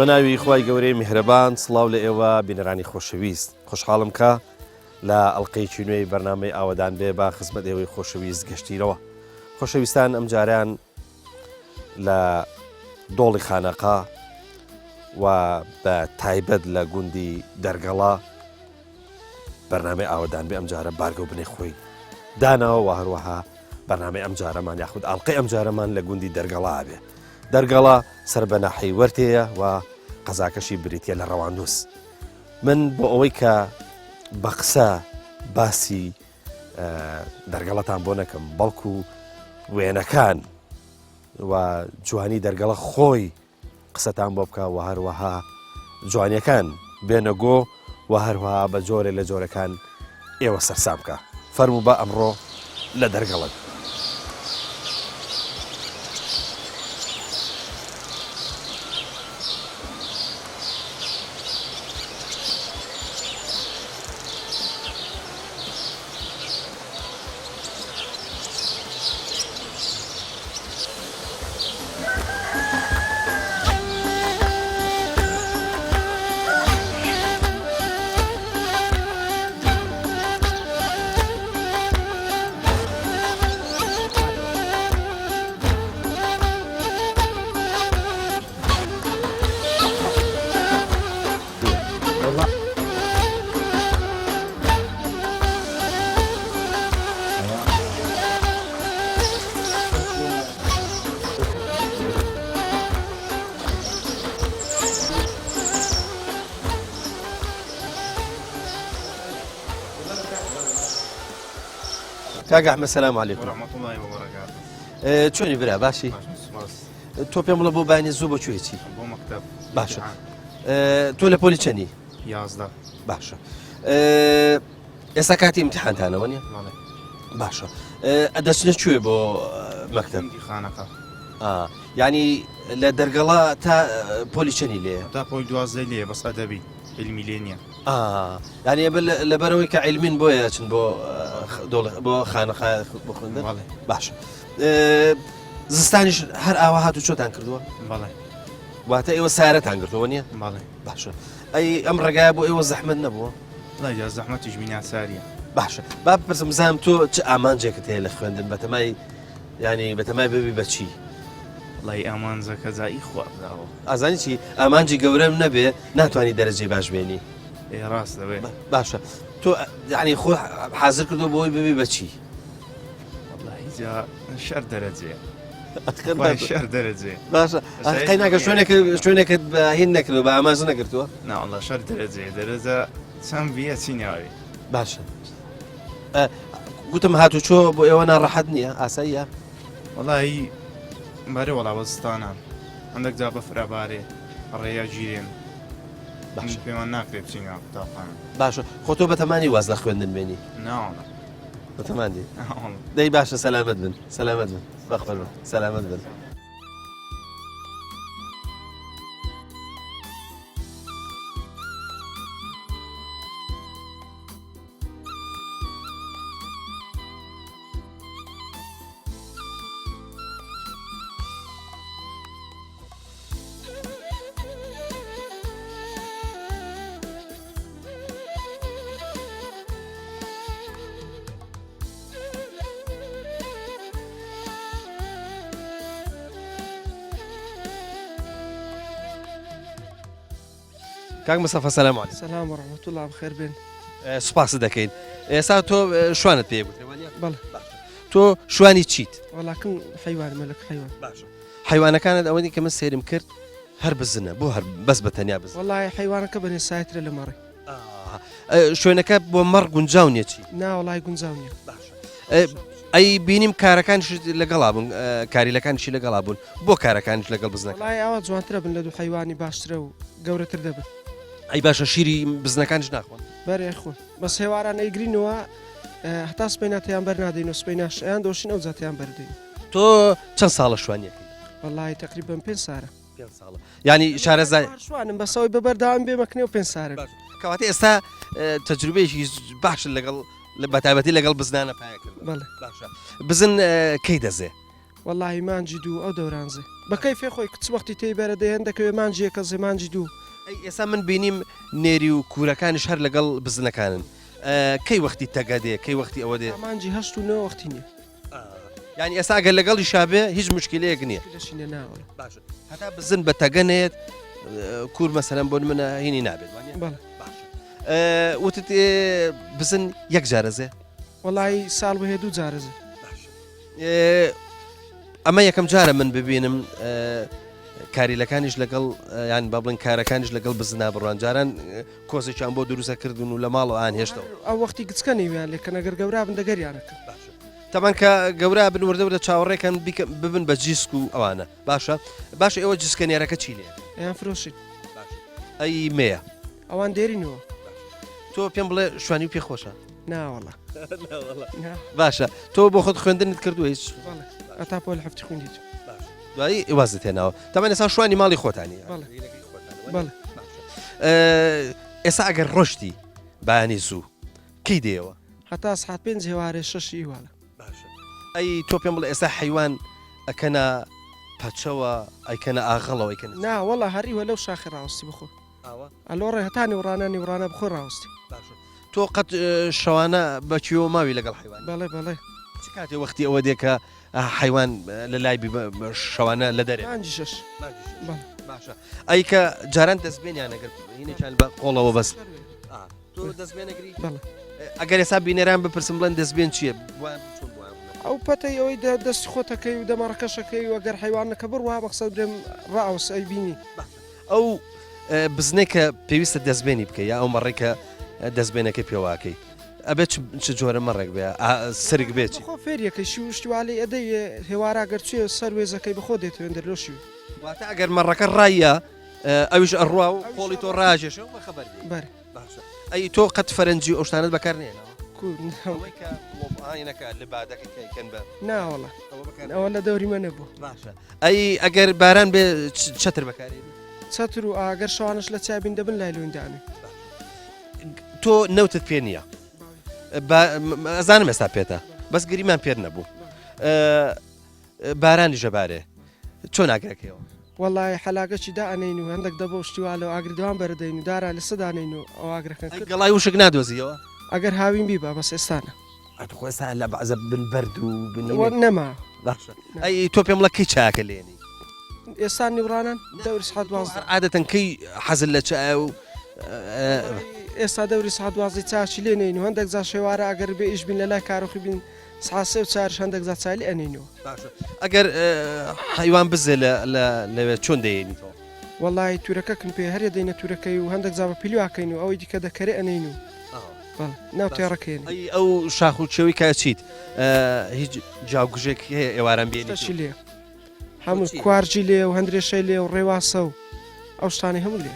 بەناوی خوای گەورەی میهرەبان سڵاو لە ئێوە بینەرانی خۆشەویست خۆشحاڵم کە لە ئەڵلقەیەکی نوێی بەرنامەی ئاوەدان بێ با خزمەت ئێوەی خۆشەویست گەشتیرەوە خۆشەویستان ئەم جاریان لە دۆڵی خانەقا و بە تایبەت لە گوندی دەرگەڵا بەرنامەی ئاوەدان بێ ئەم جارە بارگە و بنەی خۆی داناوە و هەروەها بەرنامەی ئەم جارەمان یاخود ئەڵلقەی ئەم جارەمان لە گوندی دەرگەڵا بێ دەرگەڵا سەر بە ناحەی وەرتەیە و قەزاکەشی بریتە لە ڕەواندوس من بۆ ئەوەی کە بە قسە باسی دەرگەڵەتان بۆ نەکەم بەڵکو وێنەکان و جوانی دەرگەڵە خۆی قسەتان بۆ بکە و هەروەها جوانیەکان بێنەگۆ و هەروەها بە جۆرە لە جۆرەکان ئێوە سەرسام بکە فەرموو بە ئەمڕۆ لە دەرگەڵت کاک ئەحمەد سەلام عەلەیکوم ورحمەتوڵڵاهی وبەرەکاتوه چۆنی برا باشی تۆ پێم بڵێ بۆ باینی زوو بۆ کوێچی بۆ مەکتەب باشە تۆ لە پۆلی چەندی 11 باشە ئێستا کاتی ئیمتیحانتانەوە نیە بەڵێ باشە ئەدەچنە کوێ بۆ مەکتەب گوندی خانەقا ینی لە دەرگەڵا تا پۆلی چەندی لێیە تا پۆی 12 لێ بەس ئەدەبی علمی لێ نییە ینی لەبەرەوەی کە عیلمین بۆیە چن بۆ خانەقا بخوێندن بەڵێ باشە زستانیش هەر ئاوا هاتو چۆتان کردووە بەڵێ واتە ئێوە سارەتان گرتووە نییە بەڵێ باشە ئەی ئەم ڕێگایە بۆ ئێوە زەحمەت نەبووە لای زەحمەتیش بینیا ساریە باشە با بپرسم بزانم تۆ چ ئامانجێکت هەیە لە خوێندن بەتەمای ینی بەتەمای ببی بەچی لای ئامانجەکە جایی خوابداوە ئازانی چی ئامانجی گەورەم نەبێ ناتوانانی دەرەجەی باش بێنی ڕاست دەبێ باشە تۆ ینی خۆ حازر کردو بۆی ببی بەچی وەڵڵاهی جا شەر دەرەجێ شەر دەرەجێ باشە قەی ناکە شوێنێکت هین نەکردو بە ئاماژە نەگرتووە ناوەڵڵا شەر دەرەجێ دەرەجە چەند بیە چی ناوی باشە گوتم هاتو چۆ بۆ ئێوە ناڕەحەت نییە ئاساییە وەڵڵاهی بەرێ وەڵا وەزستانان هەندێک جا بە فرەبارێ ڕێیا گیرێن باشە پێمان ناکرێت بچینە قوتابخانە باشە خۆ تۆ بەتەمانی واز لە خوێندن بێنی ناوەڵە بەتەماندی دەی باشە سەلامەت بن سەلامەت بن بەخۆ سەلامەت بن کاک مستەفا سەلام عەلەیکوم سلام وەڕەحمەتوڵڵا بخێر بێن سوپاس دەکەین ئێستا تۆ شوانت پێ گوتێوە بەڵێ تۆ شوانی چیت وەڵاکن حیوان مەلک حیوان باشە حیوانەکانت ئەوەی کە من سێرم کرد هەر بزنە بۆ هەر بەس بە تەنیا بزن وەڵای حیوانەکە بەنێ سایترە لە مەڕێ شوێنەکە بۆ مەڕ گونجاو نیە چی ناوەڵای گونجاو نیە ئەی بینیم کارەکانش لەگەڵا بوون کاریلەکانشی لەگەڵا بوون بۆ کارەکانش لەگەڵ بزنەکە وەڵای ئەوە جوانترە بن لە دوو حیوانی باشترە و گەورەتر دەبن ئەی باشە شیری بزنەکانش ناخۆن بەرێ خۆن بەس هێواران ئەیگرینەوە هەتا سپێناتیان بەرنادەین و سپێناش ئەیان دۆشین ئەو زاتیان بەردەین تۆ چەند ساڵە شوانیەکەی وەڵای تقریبا 5 ساڵە 5 ساڵە ینی شارەزای شوانم بەسەوەی بەبەرداوام بێمەکنێ و 5 ساڵە کەواتە ئێستا تەجروبەیەکی باشن لەگەڵ بەتایبەتی لەگەڵ بزنانە پایەکرد بەڵێ باشە بزن کەی دەزێ وەڵی مانجی دوو ئەو دەورانزێ بەکەی فێ خۆی کچ وەختی تێی بەرە دەیەن دەکەوێت مانجی یەکە زێ مانجی دوو ئێستا من بینیم نێری و کوورەکانیش هەر لەگەڵ بزنەکانن کەی وەختی تەگە دێ کەی وەختی ئەوە دێ مانجی هەشت و نەوە وەختی نییە ینی ئێستا ئەگەر لەگەڵی شابێ هیچ مشکلەیەک نییە دەشینە ناوە باشە هەتا بزن بە تەگەنێت کوور مەسەرم بۆ منە هینی نابێت بەڵێ وتت بزن یەک جارەزێ وەڵی ساڵ بەهێ دوو جارەزە ئەمە یەکەم جارە من ببینم کاریلەکانیش لەگەڵ یان با بڵین کارەکانیش لەگەڵ بزنا بڕوان جاران کۆزێکیان بۆ دروستە کردن و لە ماڵەوە ئان هێشتەوە ئەو وەختی گچکە نەیویان لێکە نەگەر گەورا بن دەگەریانەکە تەمان کە گەورە بن وردەورە چاوەڕێکان ببن بە جیسک و ئەوانە باشە ئێوە جسکەنێرەکە چی لێ ئەیان فرۆشین ئەی مەیە ئەوان دێرینەوە تۆ پێم بڵێ شوانی و پێ خۆشە ناوەڵە باشە تۆ بۆ خۆت خوێندنت کردووە هیچ ئەتا پۆل هەفتی خوێندیت دوایی ئێوازت هێناوە تەمان ئێستا شوانی ماڵی خۆتانی بەڵێ ئێستا ئەگەر ڕۆشتی بەیانی زوو کەی دێەوە هەتا سعات 5 هێوارێ 6 ئیوالە ئەی تۆ پێم بڵێ ئێستا حیوان ئەکەنە پەچەوە ئەیکەنە ئاغەڵەوە ئەیکەن ناوەڵە هەریوە لەو شاخی ڕاستی بخۆ ئەلۆڕێ هەتانی وڕانانی وڕانە بخۆ ڕاستی تۆ قەت شەوانە بەچیەوە ماوی لەگەڵ حیوان بەڵێ بەڵێ چ کاتێ وەختی ئەوە دێکە حیوان لە لای شەوانە لە دەرێ مانجی شەش باشە ئەی کە جاران دەستبێنیان ئەگەر هینێکیان بە قۆڵەوە بەس تۆ دەستبێنەگری بەڵێ ئەگەر ئێستا بینێران بپرسم بڵێن دەستبێن چییە ئەو پەتەی ئەوەی دەست خۆتەکەی و دەمەڕەکەشەکەی و ئەگەر حیوانەکە بڕوا بەخسە برێم ڕاوس ئەی بینی ئەو بزنێک کە پێویستە دەستبێنی بکەی یا ئەو مەڕێکە دەستبێنەکە پێواکەی ئەبێت چ جۆرە مەڕێک بێ سرگ بێت خۆ فێریەکەی شیوشتیوالی ئەدەی هێوارا گەرچێ سەر وێزەکەی بخۆ دێتوێن دەرلۆشی واتە ئەگەر مەڕەکە ڕایە ئەویش ئەڕوا و خۆڵی تۆ ڕاژێشە بەخەبەر بەر ئەی تۆ قەت فەرەنجی ئەو شتانت بەکارنێنەوە ئاینەکە لە بادەکەکەن بە ناوەڵە ئەوە لە دەوری منە بوو باشە ئەی ئەگەر باران بێ چەتر بەکاری چەتر و ئاگەر شوانش لە چابین دەبن لای لوێندانێ تۆ نەوتت پێ نییە ئەزانم ئێستا پێێتە بەس گریمان پێر نەبوو بارانی ژەبارێ چۆن ئاگرەکەیەوە وەڵی حەلاگەچی دائەنین و هەندێک دەبە شتیوالەوە ئاگردوان بەردەین و دارا لە سەدانین و ئەو ئاگرەکەن گەڵای وشک نادۆزیەوە ئەگەر هاوین بیبا بەس ئێستانە خۆستا لە بەعزە بن بەرد و نەما ئەی تۆ پێم بڵە کەی چاکە لێنی ئێستا نیوڕانان دەوری سعات 12 عادەتەن کەی حەزل لە چای و ئێستا دەوری سعات 12 چاچی لێنین و هەندێک زا شێوارە ئەگەر بێ ئیش بین لە لای کارۆخی بین سعات 3 و 4 هەندێک زا چالی ئەنینەوە ئەگەر حیوان بزێ لەوێ چۆن دەیێنیتەوە وەڵی تورەکەکن پێ هەرێ دەینە تورەکەی و هەندێک زا بە پیلواکەین و ئەوەی دیکە دەکەرێ ئەنین و ناو تێڕەکەین ئەو شاخ و چێوی کاچیت هیچ جاوگژێک هەیە ئێواران بێنی لێ هەموو کوارجی لێ و هەندێشەی لێ و ڕێواسە و ئەو شتانی هەموو لێ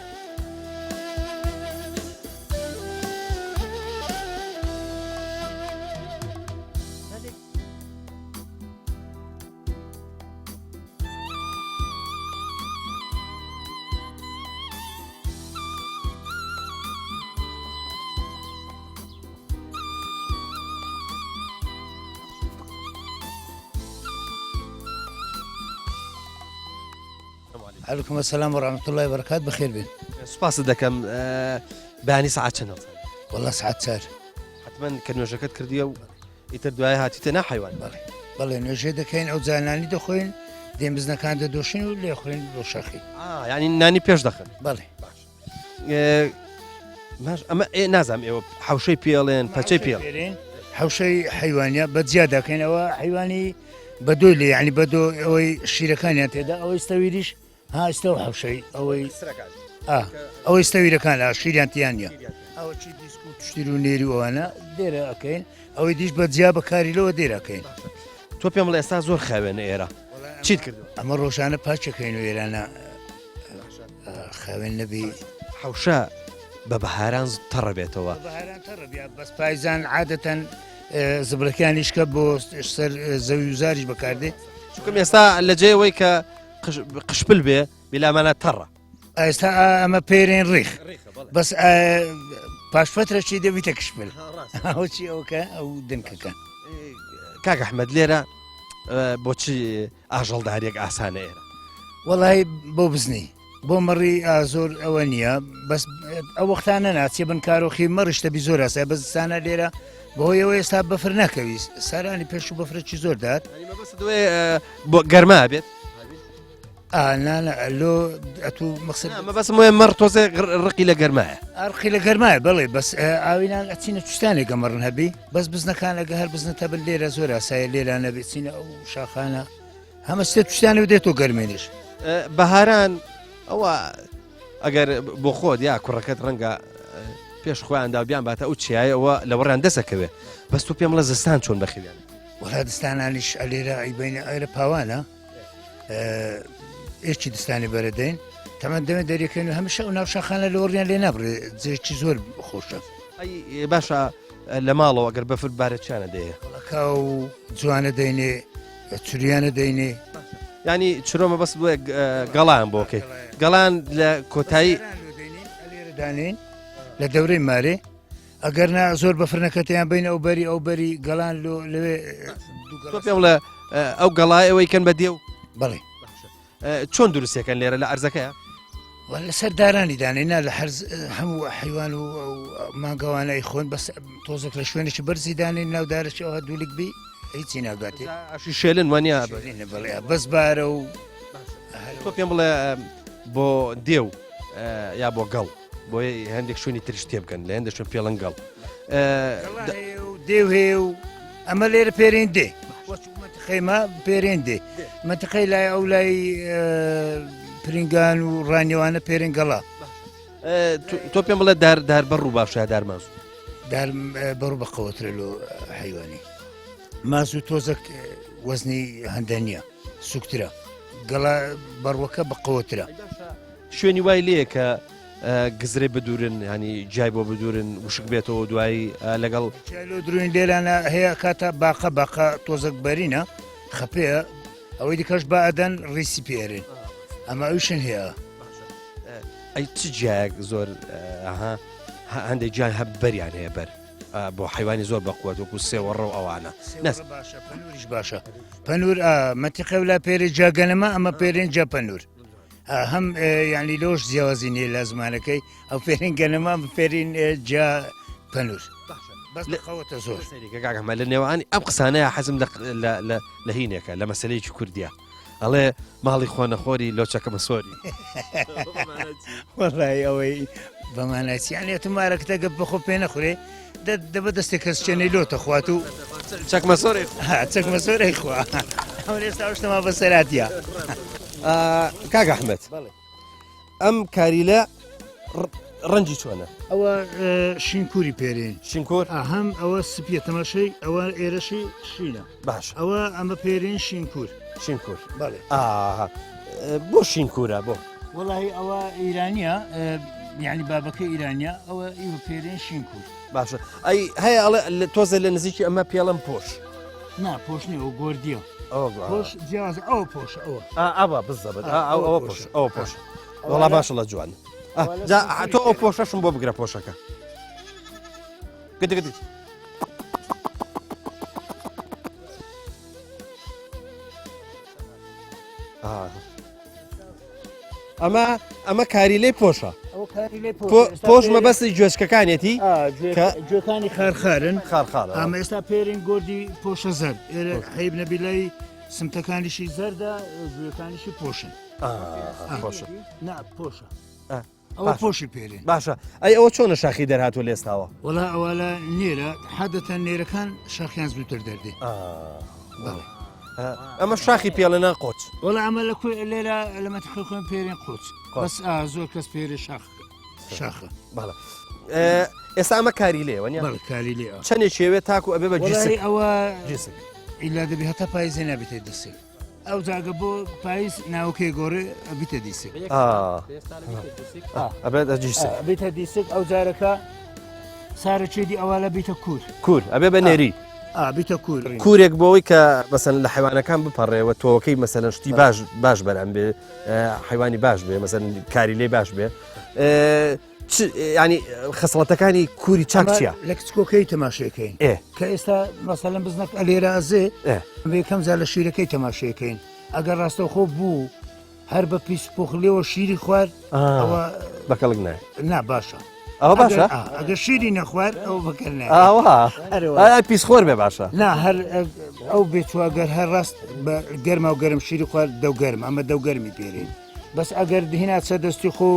عليكم السلام ورحمة الله وبركاته بخير بين سپاس دەکەم بەیانی سعات چەند والله ساعات سار حتمما کە نوێژەکەت کردیە و ئیتر دوای هاتیتە ناحیوان بەڵێ نوێژێ دەکەین ئەو جانانی دەخۆین دێم بزنەکان دەدۆشین و لێ خوێن بۆ شەخی ینی نانی پێش دەخن بەڵێ ئەمە نازانم ئێوە حوشەی پێڵێن پەچەی پێڵێن حوشەی حیوانە بەجیا دەکەینەوە حیوانی بەدۆی لێ یعنی بەدۆ ئەوەی شیرەکانیان تێدا ئەوەی ستەویریش ها ئێستا حوشەی ئەوەی ستەویرەکان لە شیریان نیە ئەوە چی دیسک و توشتیر و نێری ئەوانە دێرە ئەەکەین ئەوەی دیش بەجیا بەکاریلەوە دێرەکەین تۆ پێم بڵێ ئێستا زۆر خاوێنە ئێرە چیت کردو ئەمە ڕۆژانە پاچەکەین و ئێرانە خاوێن نەبی حوشە بە بەهاران تەڕە بێتەوە بەس پایزان عادەتەن زبلەکانیشکە بۆ سەر زەوی وزاریش بەکاردێ چکم ئێستا لە جێەوەی کە قشپل بێ بلامانە تەڕە ئێستا ئەمە پێرێن ڕێخ بەس پاشفترەی دەبیتە کشپل ئەوچی ئەوکە ئەو دنکەکە کاک ئەحمەد لێرە بۆچی ئاژەڵداریەک ئاسانە ئێرە وەڵی بۆ بزنی بۆ مەڕی زۆر ئەوە نییە بەس ئەو وەختانە ناچێ بن کارۆخی مەڕشتەبی زۆر ئاسا بەزستانە لێرە بەهۆیەوە ئێستا بەفر نەکەویست سارانی پێش و بەفرەی زۆر دات دوێ بۆ گەرما بێت لۆ ئەتو مەقصد ئەمە بەس وێ مەڕ تۆزێ ڕقی لە گەرمایە ئەرخی لە گەرمایە بڵێ بەس ئاوینان ئەچینە تووشتانی گەمەڕن هەبی بەس بزنەکانەگە هەر بزنەتە بن لێرە زۆر ئاسایە لێرانە بچینە ئەو شاخانە هەمە سێ تووشتانی و دێتەوە گەرمێنش بەهاران ئەوە ئەگەر بۆ خۆت یا کوڕەکەت ڕەنگە پێش خۆیاندا بیان باتە ئەو چیایەوە لە وەڕان دەسەکەوێ بەس تو پێم لە زستان چۆن بەخیویان وەڵا دستانانیش ئەلێرە ئەیبینە ئەرە پاوانە ئێشی دستانی بەرەدەین تەمە دەمە دەریەکەین و هەمیشە و ناوشەخانە لە وەڕیان لێ نابڕێ جێکی زۆر خۆشە ئەی باشە لە ماڵەوە ئەگەر بەفر بارەچیانە دەیە وڵەکە و جوانە دەینێ چوریانە دەینێ ینی چرۆمە بەس بۆ گەڵان بۆکەی گەڵان لە کۆتایی دانین لە دەورەی مارێ ئەگەر نا زۆر بەفرنەکەتیان بین ئەو بەری ئەو بەری گەڵان لەوێ پێم لە ئەو گەڵای ئەوەی کەن بە دێو بڵێ چۆن دروستەکەن لێرە لە ئەرزەکەیە لەسەر دارانی دانێنا لە هەرز هەموو حیوان و ماگەوانای خۆن بەس تۆزێک لە شوێنێکی بەرزی دانین ناودارەی ئەوە دوولێک بی هیچی ناگاتێ ئاشی شێلن وانە بڵێ بەس بارە و تۆ پێم بڵێ بۆ دێو یا بۆ گەڵ بۆ هەندێک شوێنی تریش تێ بکەن لە هەندێک شوێن پێڵەنگەڵ دێو هەیە و ئەمە لێرە پێرێن دێ خەیمە پێرێن دێ منتقەی لای ئەو لای پرینگان و ڕانیوانە پێرێن گەڵا تۆ پێم بڵێ دار بەڕ و باشە دارماز دار بەڕوو بەقەوەترە لە حیوانی ماز و تۆزەک وەزنی هەندە نییە سوکترە گەڵا بەڕوەکە بەقەوەترە شوێنی وای لێە کە گزرێ بدورن ینی جای بۆ بدورن وشک بێتەوە دوایی لەگەڵ درۆین لێرانە هەیە کاتە باقە تۆزەک بەرینە خەپەیە ئەوەی دیکەش بە ئەدەن ڕیسی پێێرن ئەمە ئەوشن هەیە ئەی چ جایەک زۆر هەندێک جیان هەب بەریان هەیە بەر بۆ حیوانی زۆر بەقوت وەکو سێوەڕە و ئەوانە پەنووریش باشە پەنور مەتیقە ولا پێری جاگەنەمە ئەمە پێرێن جا پەنور هەم یعنی لۆش جیاوازی نیە لە زمانەکەی ئەو فێرین گەنەما فێرین جا پەنور خەوەتە زۆر کاکەمە لە نێوانی ئەم قسانەیە حەزم لە هینێکە لە مەسلەیەکی کوردیە ئەڵێ ماڵی خۆنەخۆری لۆچەکە مەسۆری وەڵای ئەوەی بەمانایسییانێت مارەکەتە گە بخۆ پێ نەخورێ دەبە دەستێک کەس چێنەی لۆتە خوات و چەک مەسۆری چەک مەسۆرەی خوا ئێستا شتەما بەسەراتە کاک ئەحمەد ئەم کاریلە ڕەنجی چۆنە ئەوە شینکوری پێرێن شینکۆر هەم ئەوە سپیە تەماشەی ئەوە ئێرەشی شینە باش ئەوە ئەمە پێرێن شینکور شینکۆر بەڵێ بۆ شینکورە بۆ وڵی ئەوە ئیرانیە یعنی بابەکە ئیرانیا ئەوە ئیوە پێرێن شینکور باشە ئەی هەیە ئەڵێ تۆزە لە نزیکی ئەمە پێڵم پۆش نا پۆشنی ئەو گۆردیە پۆش جیاز ئەو پۆش ئەوە ئەوە بزەبێت ئەوە پۆش ئەوە پۆش وڵا باشە لە جوان تۆ ئەو پۆشەشم بۆ بگرە پۆشەکە گدی ئەمە کاری لێ پۆشە پۆش مەبەستی گوێچکەکانێتی گوێەکانی خارخارن خارخار ئەمە ئێستا پێرین گۆردی پۆشە زەر ئێرە حیب نەبیلای سمتەکانیشی زەردا گوێەکانیشی پۆشن نا پۆشە ئەوە پۆشی پێرێن باشە ئەی ئەوە چۆنە شاخی دەرهاتوە لێستاوە وڵا ئەوە نێرە حەدەتە نێرەکان شاخیان زووتر دەردێ ئەمە شاخی پێڵێنە قۆچ وڵا ئەمە لە کوێ لێرە لە مەتخە خۆن پێرێن قۆچ بەس زۆر کەس پێرێ شاخە باڵە ئێستا ئەمە کاری لێوە کاری لێ چەندێک شێوێت تاکو ئەبێ بە جیسی ئەوە ئیلا دەبی هەتا پاییزێ نابێتێت دەسێ ئەو جاگە بۆ پاییز ناوکێ گۆڕێ بیتە دیسێک ئەبێت ئەجیسێک بیتە دیسێک ئەو جارەکە سارە چێدی ئەوە لە بیتە کور ئەبێ بە نێری بیتە کورێک بۆەوەی کە مەسەن لە حیوانەکان بپەڕێەوە تۆەکەی مەسەن شتی باش بەرام بێ حیوانی باش بێ مەسەن کاری لێ باش بێ ینی خەسڵەتەکانی کوری چاک چییە لە کچکۆکەی تەماشەکەین کە ئێستا مەسەلەن بزنەک ئەلێرە ئەزێ بێ کەم زار لە شیرەکەی تەماشەکەین ئەگەر ڕاستەوخۆ بوو هەر بە پیس پۆخلێەوە شیری خوارد ئەوە بەکەڵک نایە نا باشە ئەوە باشە ئەگەر شیری نەخوارد ئەو بەکەرنای ئەوە پیسخۆر بێ باشە نا هەر ئەو بێتواگەر هەر ڕاست بە گەرما و گەرم شیری خوارد دەوگەرم ئەمە دەوگەرمی پێرێن بەس ئەگەر هینا چە دەستی خۆ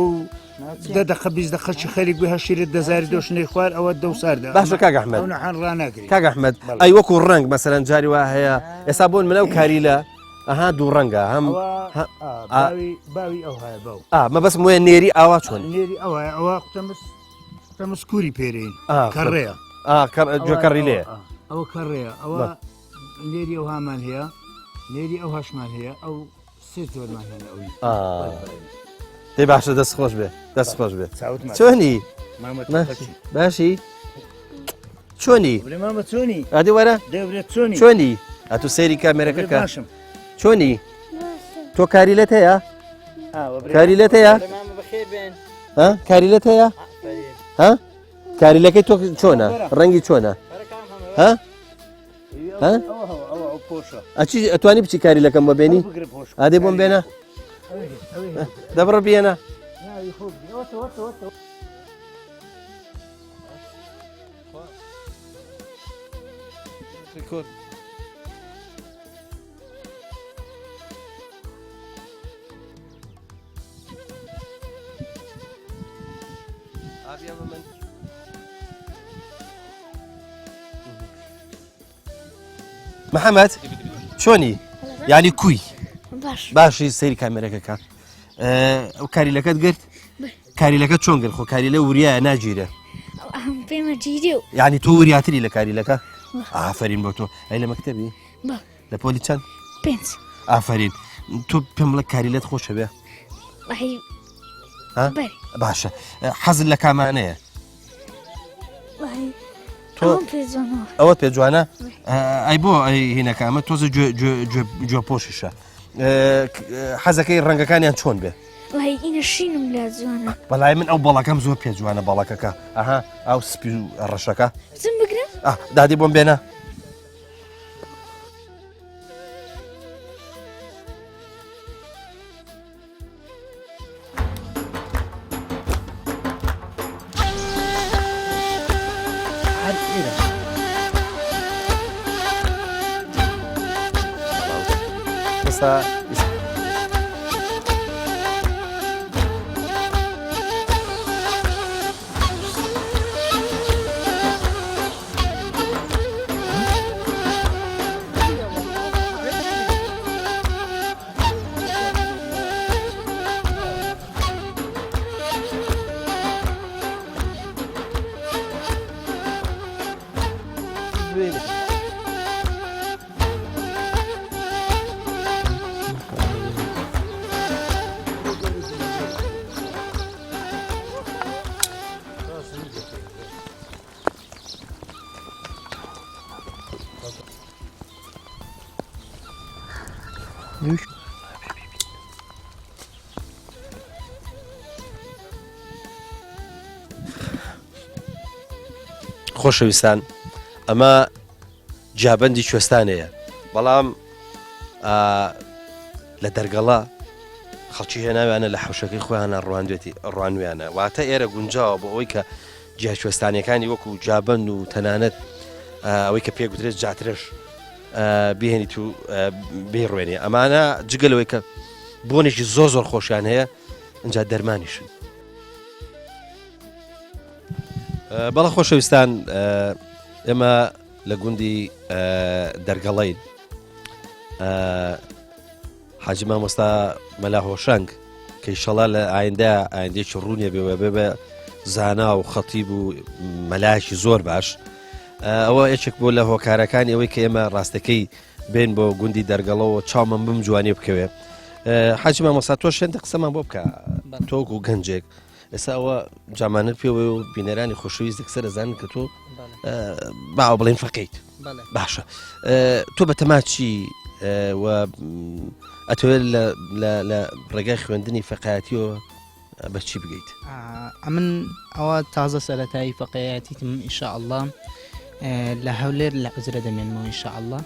دەدەخە بیست دەخەچی خەریک بێ هەشیرت دەزاری دۆشنەی خوار ئەوە دەو ساردە باشە کاک ئەحمەد ئەو نەحان ڕناگری کاک ئەحمەد ئەی وەکو ڕنگ مەسەرەن جاری وا هەیە ئێستا بۆن منە و کاریلە ئەها دوو ڕەنگە هەم باوی ئەو هەیە بەو مەبەست وێ نێری ئاوا چۆن نێری ئەوە ئەوە تەمەسکوری پێرین کەڕێە گوێکەڕی لێ ئەوە کەڕێە ئەوە نێری ئەو هامان هەیە نێری ئەو هەشمان هەیە ئەو سێ جۆرمان هێنە ئەوی دەی باشە دەست خۆش بێ دەست خۆش بێ چۆنی باشی چۆنی مامە چۆنی ئادی وەرە دەورێت چۆنی چۆنی ئەتو سەیری کامێرەکەکە چۆنی تۆ کاریلەت هەیە کاریلەت هەیە کاریلەت هەیە کاریلەکەی تۆ چۆنە ڕەنگی چۆنە ئەچی ئەتوانی بچی کاریلەکەم بە بێنی ئادێ بۆم بێنە دەبڕە بێنە محەممەد چۆنی ینی کوی باشی سەیری کامێرەکەکە ئەو کاریلەکەت گرت کاریلەکە چۆن گرت خۆ کاریلە وریایە ناگیرە پێمە جیری و یعنی تۆ وریاتری لە کاریلەکە ئافرین بۆ تۆ ئەی لە مەکتەبی لە پۆلی چەند پێنج ئافرین تۆ پێم بڵێ کاریلەت خۆشە بێ باشە حەزت لە کامانەیە ئەوەت پێ جوانە ئەی بۆ ئەی هینەکە ئەمە تۆزە گوێ پۆشیشە حەزەکەی ڕەنگەکانیان چۆن بێ ئینە شینم لە جوانە بەڵای من ئەو بەڵەکەم زۆر پێ جوانە بەڵەکەکە ئەها ئەو سپی و ڕەشەکە زم بگرم دادی بۆم بێنە خۆشەویستان ئەمە جابەندی کوێستانەیە بەڵام لە دەرگەڵا خەڵکی هێناویانە لە حوشەکەی خۆیانە ڕوانێتی ڕوانویانە واتە ئێرە گونجاوە بۆ ئەوەی کە جیا کوێستانیەکانی وەکو جابەند و تەنانەت ئەوەی کە پێگوترێت جاترش بهێنی تو بێڕوێنێ ئەمانە جگەلەوەی کە بۆنێکی زۆر زۆر خۆشیان هەیە اینجا دەرمانیشن بەڵە خۆشەویستان ئێمە لە گوندی دەرگەڵین حاجی مامۆستا مەلا هۆشنگ کە ئیشەڵا لە ئایندێکی ڕوونیە بێوە بێ زانا و خەتیب و مەلایەکی زۆر باش ئەوە یەکێک بۆ لە هۆکارەکانی ئەوەی کە ئێمە ڕاستەکەی بێن بۆ گوندی دەرگەڵەوە چاومەم بم جوانی بکەوێ حاجی مامۆستا تۆ شێندە قسەمان بۆ بکە تۆک و گەنجێک ئێستا ئەوە جامانت پێوە و بینەرانی خۆشەویست دەکسەر دەزانن کە تۆ باوە بڵێن فەقیت باشە تۆ بە تەماچی و ئەتوێت لە ڕێگای خوێندنی فەقایەتیەوە بەچی بگەیت من ئەوە تازە سەرەتایی فەقایەتیتم ئینشاءالله لە هەولێر لە عزرە دەمێنمەوە ئینشاءالله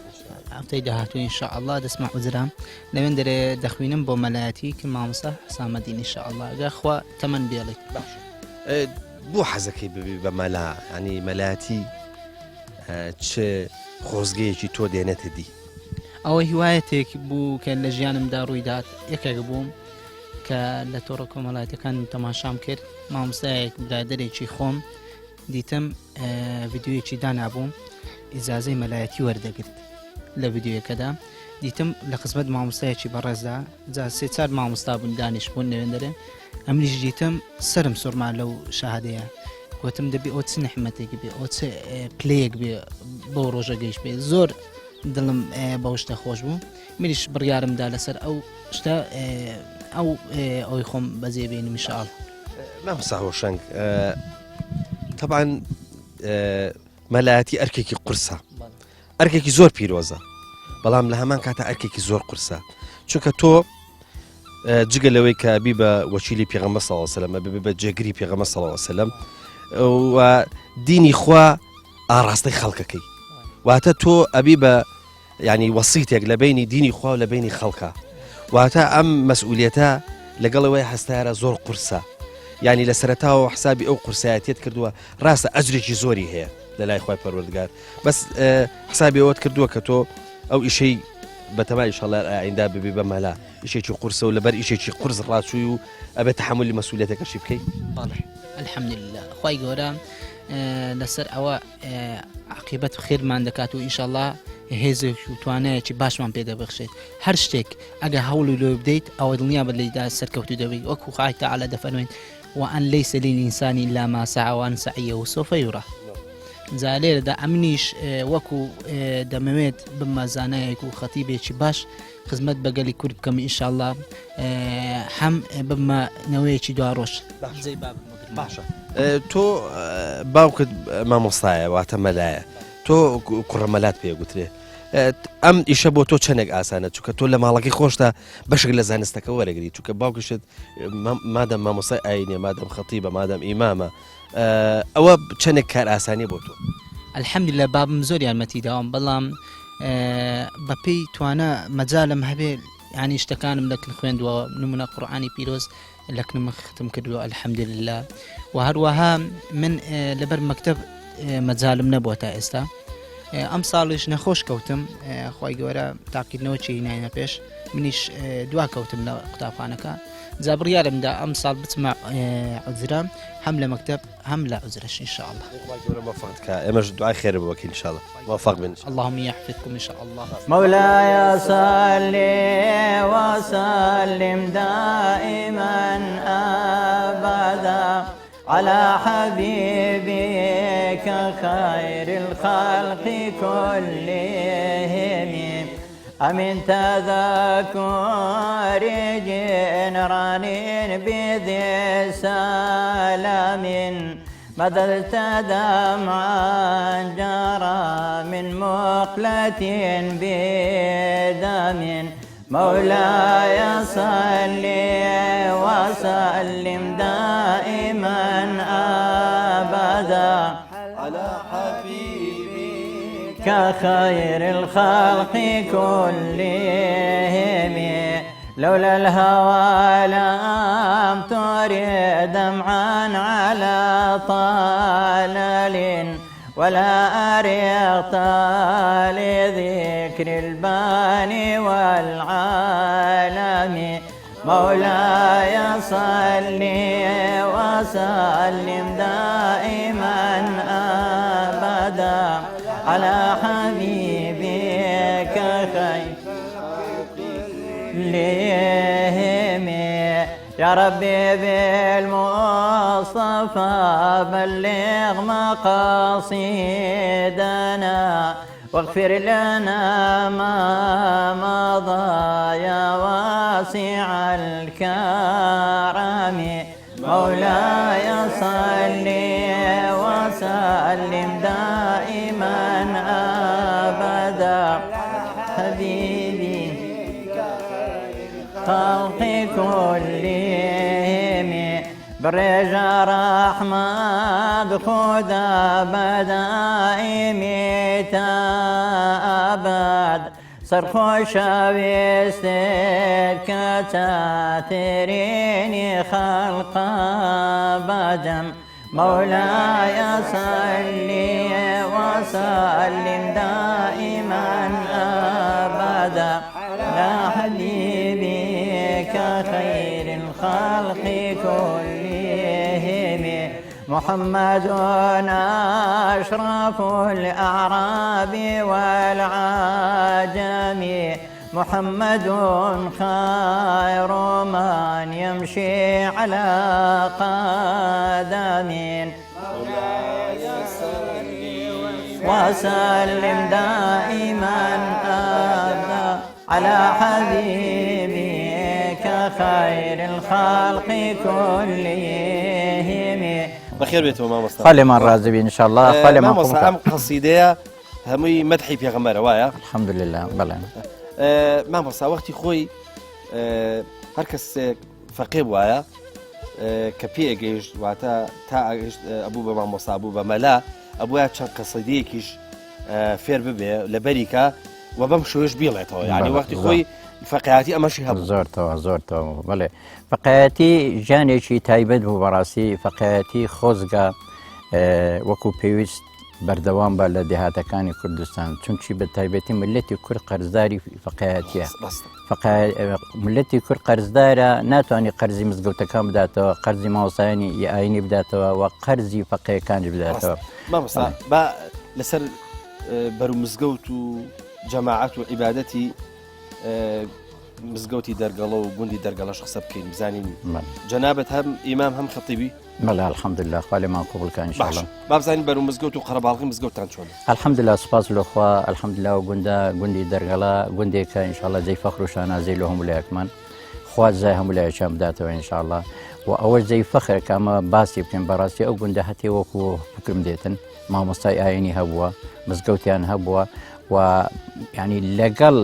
ئەفتەی داهاتوو ئینشاءالله دەسمع عوزرام لەوێن دەرێ دەخوێنم بۆ مەلایەتی کە مامۆستا حسامەدین ئینشاءالله گەخوا تەمەن بێڵێت بۆ حەزەکەی ببی بە مەلا ینی مەلایەتی چ خۆزگەیەکی تۆ دێنێتە دی ئەوە هیوایەتێک بوو کە لە ژیانمدا ڕوویدات یەکێک بووم کە لە تۆڕە کۆمەڵایەتەکان تەماشام کرد مامۆستایەک برادەرێکی خۆم دیتم ڤیدیۆیەکی دانابووم ئیجازەی مەلایەتی وەردەگرت لە ڤیدیۆیەکەدا دیتم لە خزمەت مامۆستایەکی بەڕێزدا جا سێ چار مامۆستا بوون دانیش بوون لەوێن دەرێ ئەمریش دیتم سرم سوورمان لەو شاهدەیە گوتم دەبێ ئەو چ نەحمەتێکی بێ ئەو چ پلەیەک بێ بۆ ڕۆژە گەیشت بێ زۆر دڵم بەو شتە خۆش بوو منیش بڕیارمدا لەسەر ئەو شتە ئەوی خۆم بەجێبێنم ئینشاءالله مامۆستا هۆشنگ طبعا مەلایەتی ئەرکێکی قورسە ئەرکێکی زۆر پیرۆزە بەڵام لە هەمان کاتە ئەرکێکی زۆر قورسە چونکە تۆ جگە لەوەی کە بی بە وەکیلی پێغەمبەر صلی الله علیه و سلم ببێ بە جێگری پێغەمبەر صلی الله علیه و سلم و دینی خوا ئاڕاستەی خەڵکەکەی واتە تۆ ئەبی بە ینی وەسیتێک لە بینی دینی خوا و لە بینی خەڵکە واتە ئەم مەسئولیەتە لەگەڵەوەی هەستارە زۆر قورسە ینی لە سەرەتاوە حسابی ئەو قورسایەتێت کردووە ڕاستە ئەجرێکی زۆری هەیە لە لای خوای پەروەردگار بەس حسابی ئەوەت کردووە کە تۆ ئەو ئیشەی بەتەمای ئینشاءالله ئایندا ببێ بە مەلا ئیشێکی قورسە و لەبەر ئیشێکی قورس ڕاچووی و ئەبێ تەحملی مەسئولیەتەکەشی بکەیت الحەمدولله خوای گەورە لەسەر ئەوە عاقبەت خێرمان دەکات و ئینشاءالله هێزێک و توانایەکی باشمان پێدەبەخشێت هەر شتێک ئەگە هەوڵی لێ بدەیت ئەوە دڵنیا بە لێیدا سەرکەوتو دەبێت وەکو خوای تەعالی دەفەرمێن وأن ليس للإنسان إلا ما سعى وأن سعيه سوف يرى جا لێرەدا ئەمنیش وەکو دەمەوێت بمە زانایەک و خەتیبێکی باش خزمەت بەگەلی کورد بکەم ئینشاءالله هەم بمە نەوەیەکی دواڕۆژ باشە تۆ باوکت مامۆستایە واتە مەلایە تۆ کوڕە مەلات پێ گوترێ ئەم ئیشە بۆ تۆ چەندێک ئاسانە چونکە تۆ لە ماڵەکەی خۆشتا بەشێک لە زانستەکە وەرەگری چونکە باوکشت مادەم مامۆستای ئاینێ مادەم خەتیبە مادەم ئیمامە ئەوە چەندێک کار ئاسانی بۆ تۆ الحەمدولله بابم زۆر یارمەتی داوام بەڵام بەپێی توانە مەجالم هەبێ ینی شتەکانم لەکن خوێندووە نمونە قورئانی پیرۆز لەکنم ختم کردووە الحەمدولله و هەروەها من لەبەر مەکتەب مەجالم نەبووە تا ئێستا ئەم ساڵیش نەخۆش کەوتم خوای گەورە تاقیدنەوەی ناینە پێش منیش دوا کەوتم لە قوتابخانەکە جا بڕیارمدا ئەم ساڵ بچمە عوزرە هەم لە مەکتەب هەم لە عوزرەش ئینشاءالله ئێمەش دوعای خێرە بۆ وەکیل ئینشاءالله موفق بن اللهم يحفظكم إن شاء الله مولاي صل وسلم دائما أبدا على حبيبك خير الخلق كلهم أمن تذكر جنران بذي سلام مددت دمعا جرى من مقلة بدم مولاي صل وسلم دائما أبدا على حبيبك خير الخلق كلهم لولا الهوى لم ترد دمعا على طلل ولا أريق لذكر الباني والعالم مولاي صل وسلم دائما أبدا على حبيبك خير لهم يا ربي بالمصطفى بلغ مقاصدنا واغفر لنا ما مضى يا واسع الكرم مولاي صل وسلم دائما أبدا حبيبي خلق كلهم برجع رحمة خدا بدائم تأبد سرخۆشەویستت کە چاترینی خەڵقە بەدەم مولاي صلي وسلم دائما أبدا على حبيبك خير الخلق كلهم محمد أشرف الأعراب والعجم محمد خير من يمشي على قدم مولاي صل وسلم دائما أبدا على حبيبك خير الخلق كلهم بخير بيتو ماما مصطفى خلي من راضي ان شاء الله خلي ماما من مصطفى قصيدة همي مدحي في غمارة وايا الحمد لله بلى ماما مصطفى وقتي خوي هركس فقيه وايا كبي اجيش واتا تا اجيش ابو ماما مصطفى ابو ملا ابويا كان قصيديكيش فير ببي لبريكا وبمشوش بيلعتو يعني وقتي خوي فقياتي امشي هبو زۆرتەوە بەڵێ فقەتی جانێکی تایبەت بوو بەڕاستی فقەتی خۆزگە وەکو پێویست بەردەوام بە لە دێهاتەکانی کوردستان چونکی بە تایبەتی ملەتی کورد قەرزداری فقەتیە ملەتی کورد قەرزدارە ناتوانانی قەرزی مزگەوتەکان بداتەوە قەرزی ماوەسایانی ئاینی بداتەوە و قەرزی فقەیەکانی بداتەوە مامۆستا با لەسەر بەرو مزگەوت و جەماعەت و عیبادەتی مزگەوتی دەرگەڵە و گوندی دەرگەڵەش قسە بکەین بزانین جەنابەت هەم ئیمام هەم خەتیبی بەڵێ الحەمدلله خوا لێمان قوبڵکە ئینشاءالله با بزانین بەرو مزگەوت و قەرەباڵغی مزگەوتتان چۆنە الحەمدلله سوپاس لەخوا الحەمدلله و گوندی دەرگەڵە گوندێکە ئینشاءالله جێی فەخر و شانازەی لە هەموو لایەکمان خوا جای هەموو لایەکیان بداتەوە ئینشاءالله و ئەوە جێی فەخر کە ئەمە باسی بکەین بەڕاستی ئەو گوندە هەتێ وەکو فکرم دێتن مامۆستای ئاینی هەبووە مزگەوتیان هەبووە و ینی لەگەڵ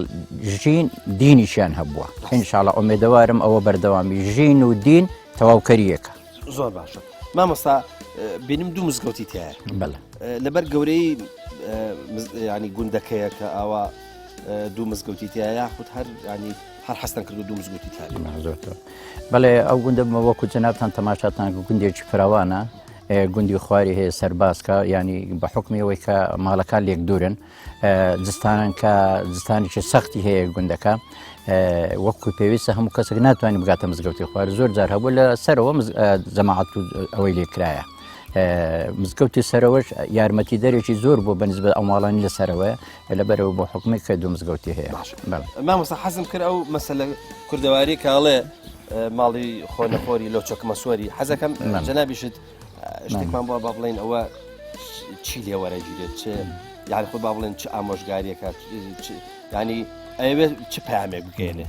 ژین دینیشیان هەبووە ئینشاءالله ئومێدەوارم ئەوە بەردەوامی ژین و دین تەواوکەریەکە زۆر باشە مامۆستا بینیم دوو مزگەوتی تایە بەڵێ لەبەر گەورەی ینی گوندەکەیە کە ئاوا دوو مزگەوتی تایە یاخود هەر ینی هەر حەستان کردو دوو مزگەوتی تایە زۆرتەوە بەڵێ ئەو گوندە وەکو جەنابتان تەماشاتان گوندێکی فراوانە گوندی خواری هەیە سەرباسکە ینی بە حکمیەوەی کە ماڵەکان لێک دوورن جستانن کە جستانێکی سەختی هەیە گوندەکە وەکو پێویستە هەموو کەسێک ناتوانانی بگاتە مزگەوتی خوار زۆر جار هەبوو لە سەرەوە جەماعەت ئەوەی لێکرایە مزگەوتی سەرەوەش یارمەتی دەرێکی زۆر بۆ بەنسبەت ئەو ماڵانی لە سەرەوەی لەبەرەوە بۆ حکمی کە دوو مزگەوتی هەیە مامۆستا حەزم کرد ئەو مەسەلە کوردەواری کاڵێ ماڵی خۆنەخۆری لۆچۆک مەسوەری حەزەکەم جەنابیشت شتێکمان بۆ با بڵێن ئەوە چی لێ وەرەگیرێت چ یعنی خۆ با بڵێن چ ئامۆژگاریەکە ینی ئەوێ چ پامێک بگەێنێ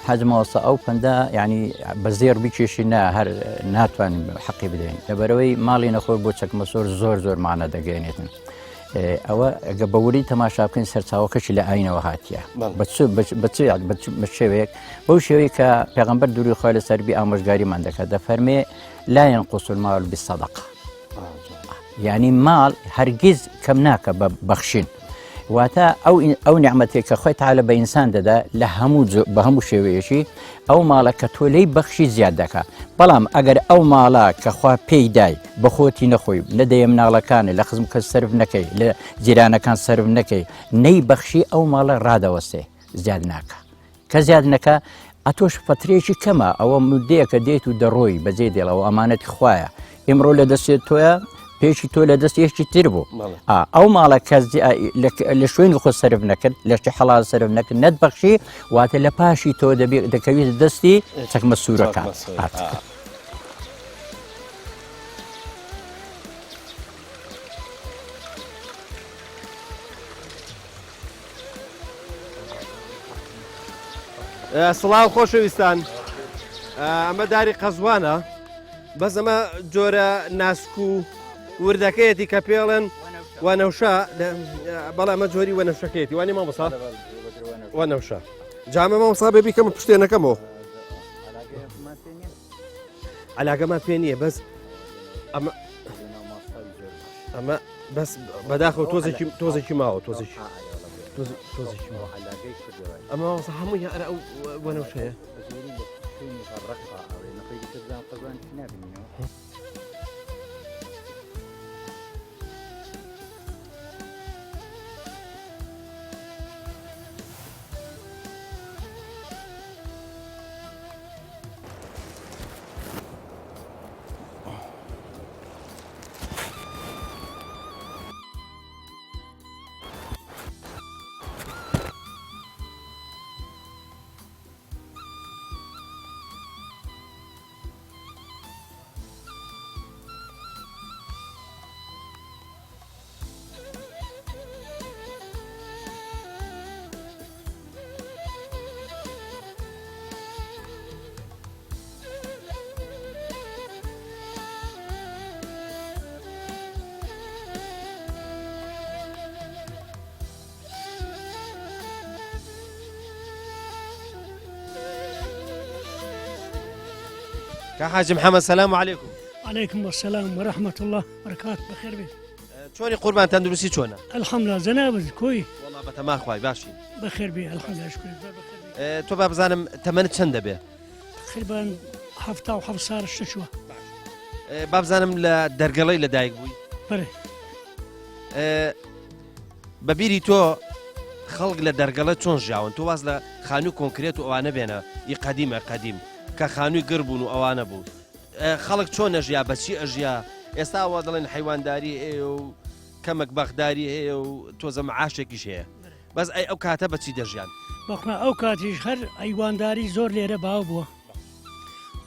حەزمەوەستا ئەو پەندا ینی بە زێر بکێشی هەر ناتوانین حەقی بدەین لەبەرەوەی ماڵی نەخۆی بۆ چەک مەسۆر زۆر مانە دەگەێنێتن ئەوە ئەگە بەوری تەماشا بکەین سەرچاوەکەشی لە ئاینەوە هاتیە بە شێوەیەک بەو شێوەیە کە پێغەمبەر دووری خۆی لە سەربی ئامۆژگاریمان دەکات دەفەرمێ لا ينقص المال بالصدقة يعني مال هەرگیز کەم ناکە بە بەخشین واتە ئەو نعمەتێک کە خۆی تعالە بە ئینسان دەدا لە بە هەموو شێوەیەشی ئەو ماڵە کە تۆ لێی بەخشی زیاد دەکات بەڵام ئەگەر ئەو ماڵە کە خوا پێی دای بە خۆتی نەخۆی لە دەیە مناڵەکانە لە خزم کە سرف نەکەی لە جیرانەکان سرف نەکەی نەی بەخشی ئەو ماڵە ڕادەوەستێ زیاد ناکە کە زیاد نەکە ئەتۆش فترێکی کەمە ئەوە مدەیەکە دێت و دەڕۆی بەجێ دێڵەوە ئەمانەتی خوایە ئێمڕۆ لە دەستێت تۆیە پێشی تۆ لە دەستێکی تر بوو ئەو ماڵە کەس لە شوێنی خۆ سرف نەکرد لەشتی حەڵال سرف نەکرد نەتبەخشی واتە لە پاشی تۆ دەکەوێت دەستی چەکمە سوورەکان سڵاو خۆشەویستان ئەمە داری قەزوانە بەس ئەمە جۆرە ناسک و وردەکەیەتی کە پێڵێن وەنەوشە بەڵام ئەمە جۆری وەنەوشەکەیەتی وانی مامۆستا وەنەوشە جامە مامۆستا بێ بیکەم پشتێنەکەمەوە علاگەمان پێ نییە بەس ئەمە بەس بەداخەوە تۆزێکی ماوە تۆزێکی ئەمە هەمووی ئەرە ئەو وەنەوشەیە كحاج محمد السلام عليكم. عليكم السلام ورحمة الله وبركاته. بخير بك. شلوني قربان تندرسي شلونه؟ الحمد لله زنابز كوي. والله بتمام خوي باشي. بخير بي الحمد لله شكرا بخير بي. تو باب زانم تمن چند به؟ تقريبا هفته وحب صار الششوة. باب زانم لدرقلي لدايق بوي. بله. ببيري تو خلق لدرقلي چون جاون تو واز لخانو كونكريت وانا بينا قديم قديم كخانو قربون وانا بو. خلق چۆن ئەژیا بەچی ئەژیا ئێستا وا دەڵێن حیوانداری هەیە و کەمێک بەخداری هەیە و تۆزە معاشێکیش هەیە بەس ئەو کاتە بەچی دەژیان بەخنا ئەو کاتیش هەر ئەیوانداری زۆر لێرە باو بووە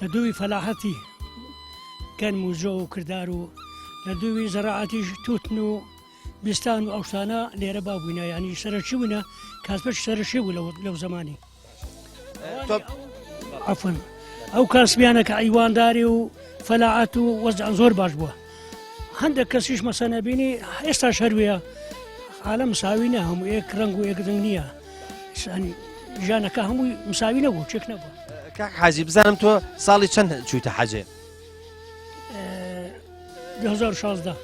لە دووی فەلاحەتی گەنم و زۆ و کردار و لە دووی زەراعەتیش توتن و بیستان و ئەوشتانە لێرە باو بووینە ینی سەرچی بووینە کاسبەش سەرشی بوو لەو زمانی عەفوەن ئەو کاسبیانە کە ئەیوانداری و فەلاعەت و وەزع زۆر باش بووە هەندێک کەسیش مەسەنە بینی ئێستا شەرویە حالە مساوی نە هەموو یەک ڕەنگ و یەکدەنگ نییە ژیانەکە هەمووی مساوی نەبوو چێک نەبووە کاک حاجی بزانم تۆ ساڵی چەند چوویتە حەجێ 2016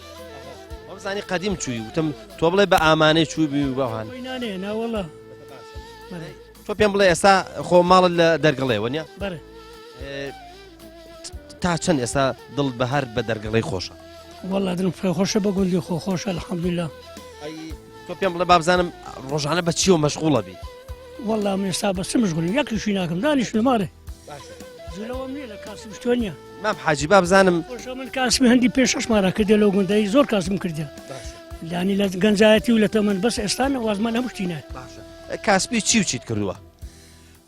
بزانی قەدیم چووی وتم تۆ بڵێ بە ئامانەی چووبی و بەوان نانێ ناوەڵە تۆ پێم بڵێ ئێستا خۆ ماڵت لە دەرگەڵێەوە نیە بەرە تا چەند ئێستا دڵ بە هەر بە دەرگەڵەی خۆشە وەڵا دڵم خۆشە بە گوندی خۆ خۆشە الحەمدوللا تۆ پێم بڵێ بابزانم ڕۆژانە بە چیوە مەشغوڵە بی وەڵا من ئێستا بە چ مەشغوڵم یەکیشی ناکەم دانیشتم ماڵێ زلەوەم نییە لە کاسب شتۆ نییە مام حاجی بابزانم خۆشە من کاسبی هەندی پێشەشمارە کردێ لەو گوندەی زۆر کاسم کردێ لانی لە گەنجایەتی و لە تەمەن بەس ئێستان وازمان هەمشتی نایە کاسبی چی و چیت کردووە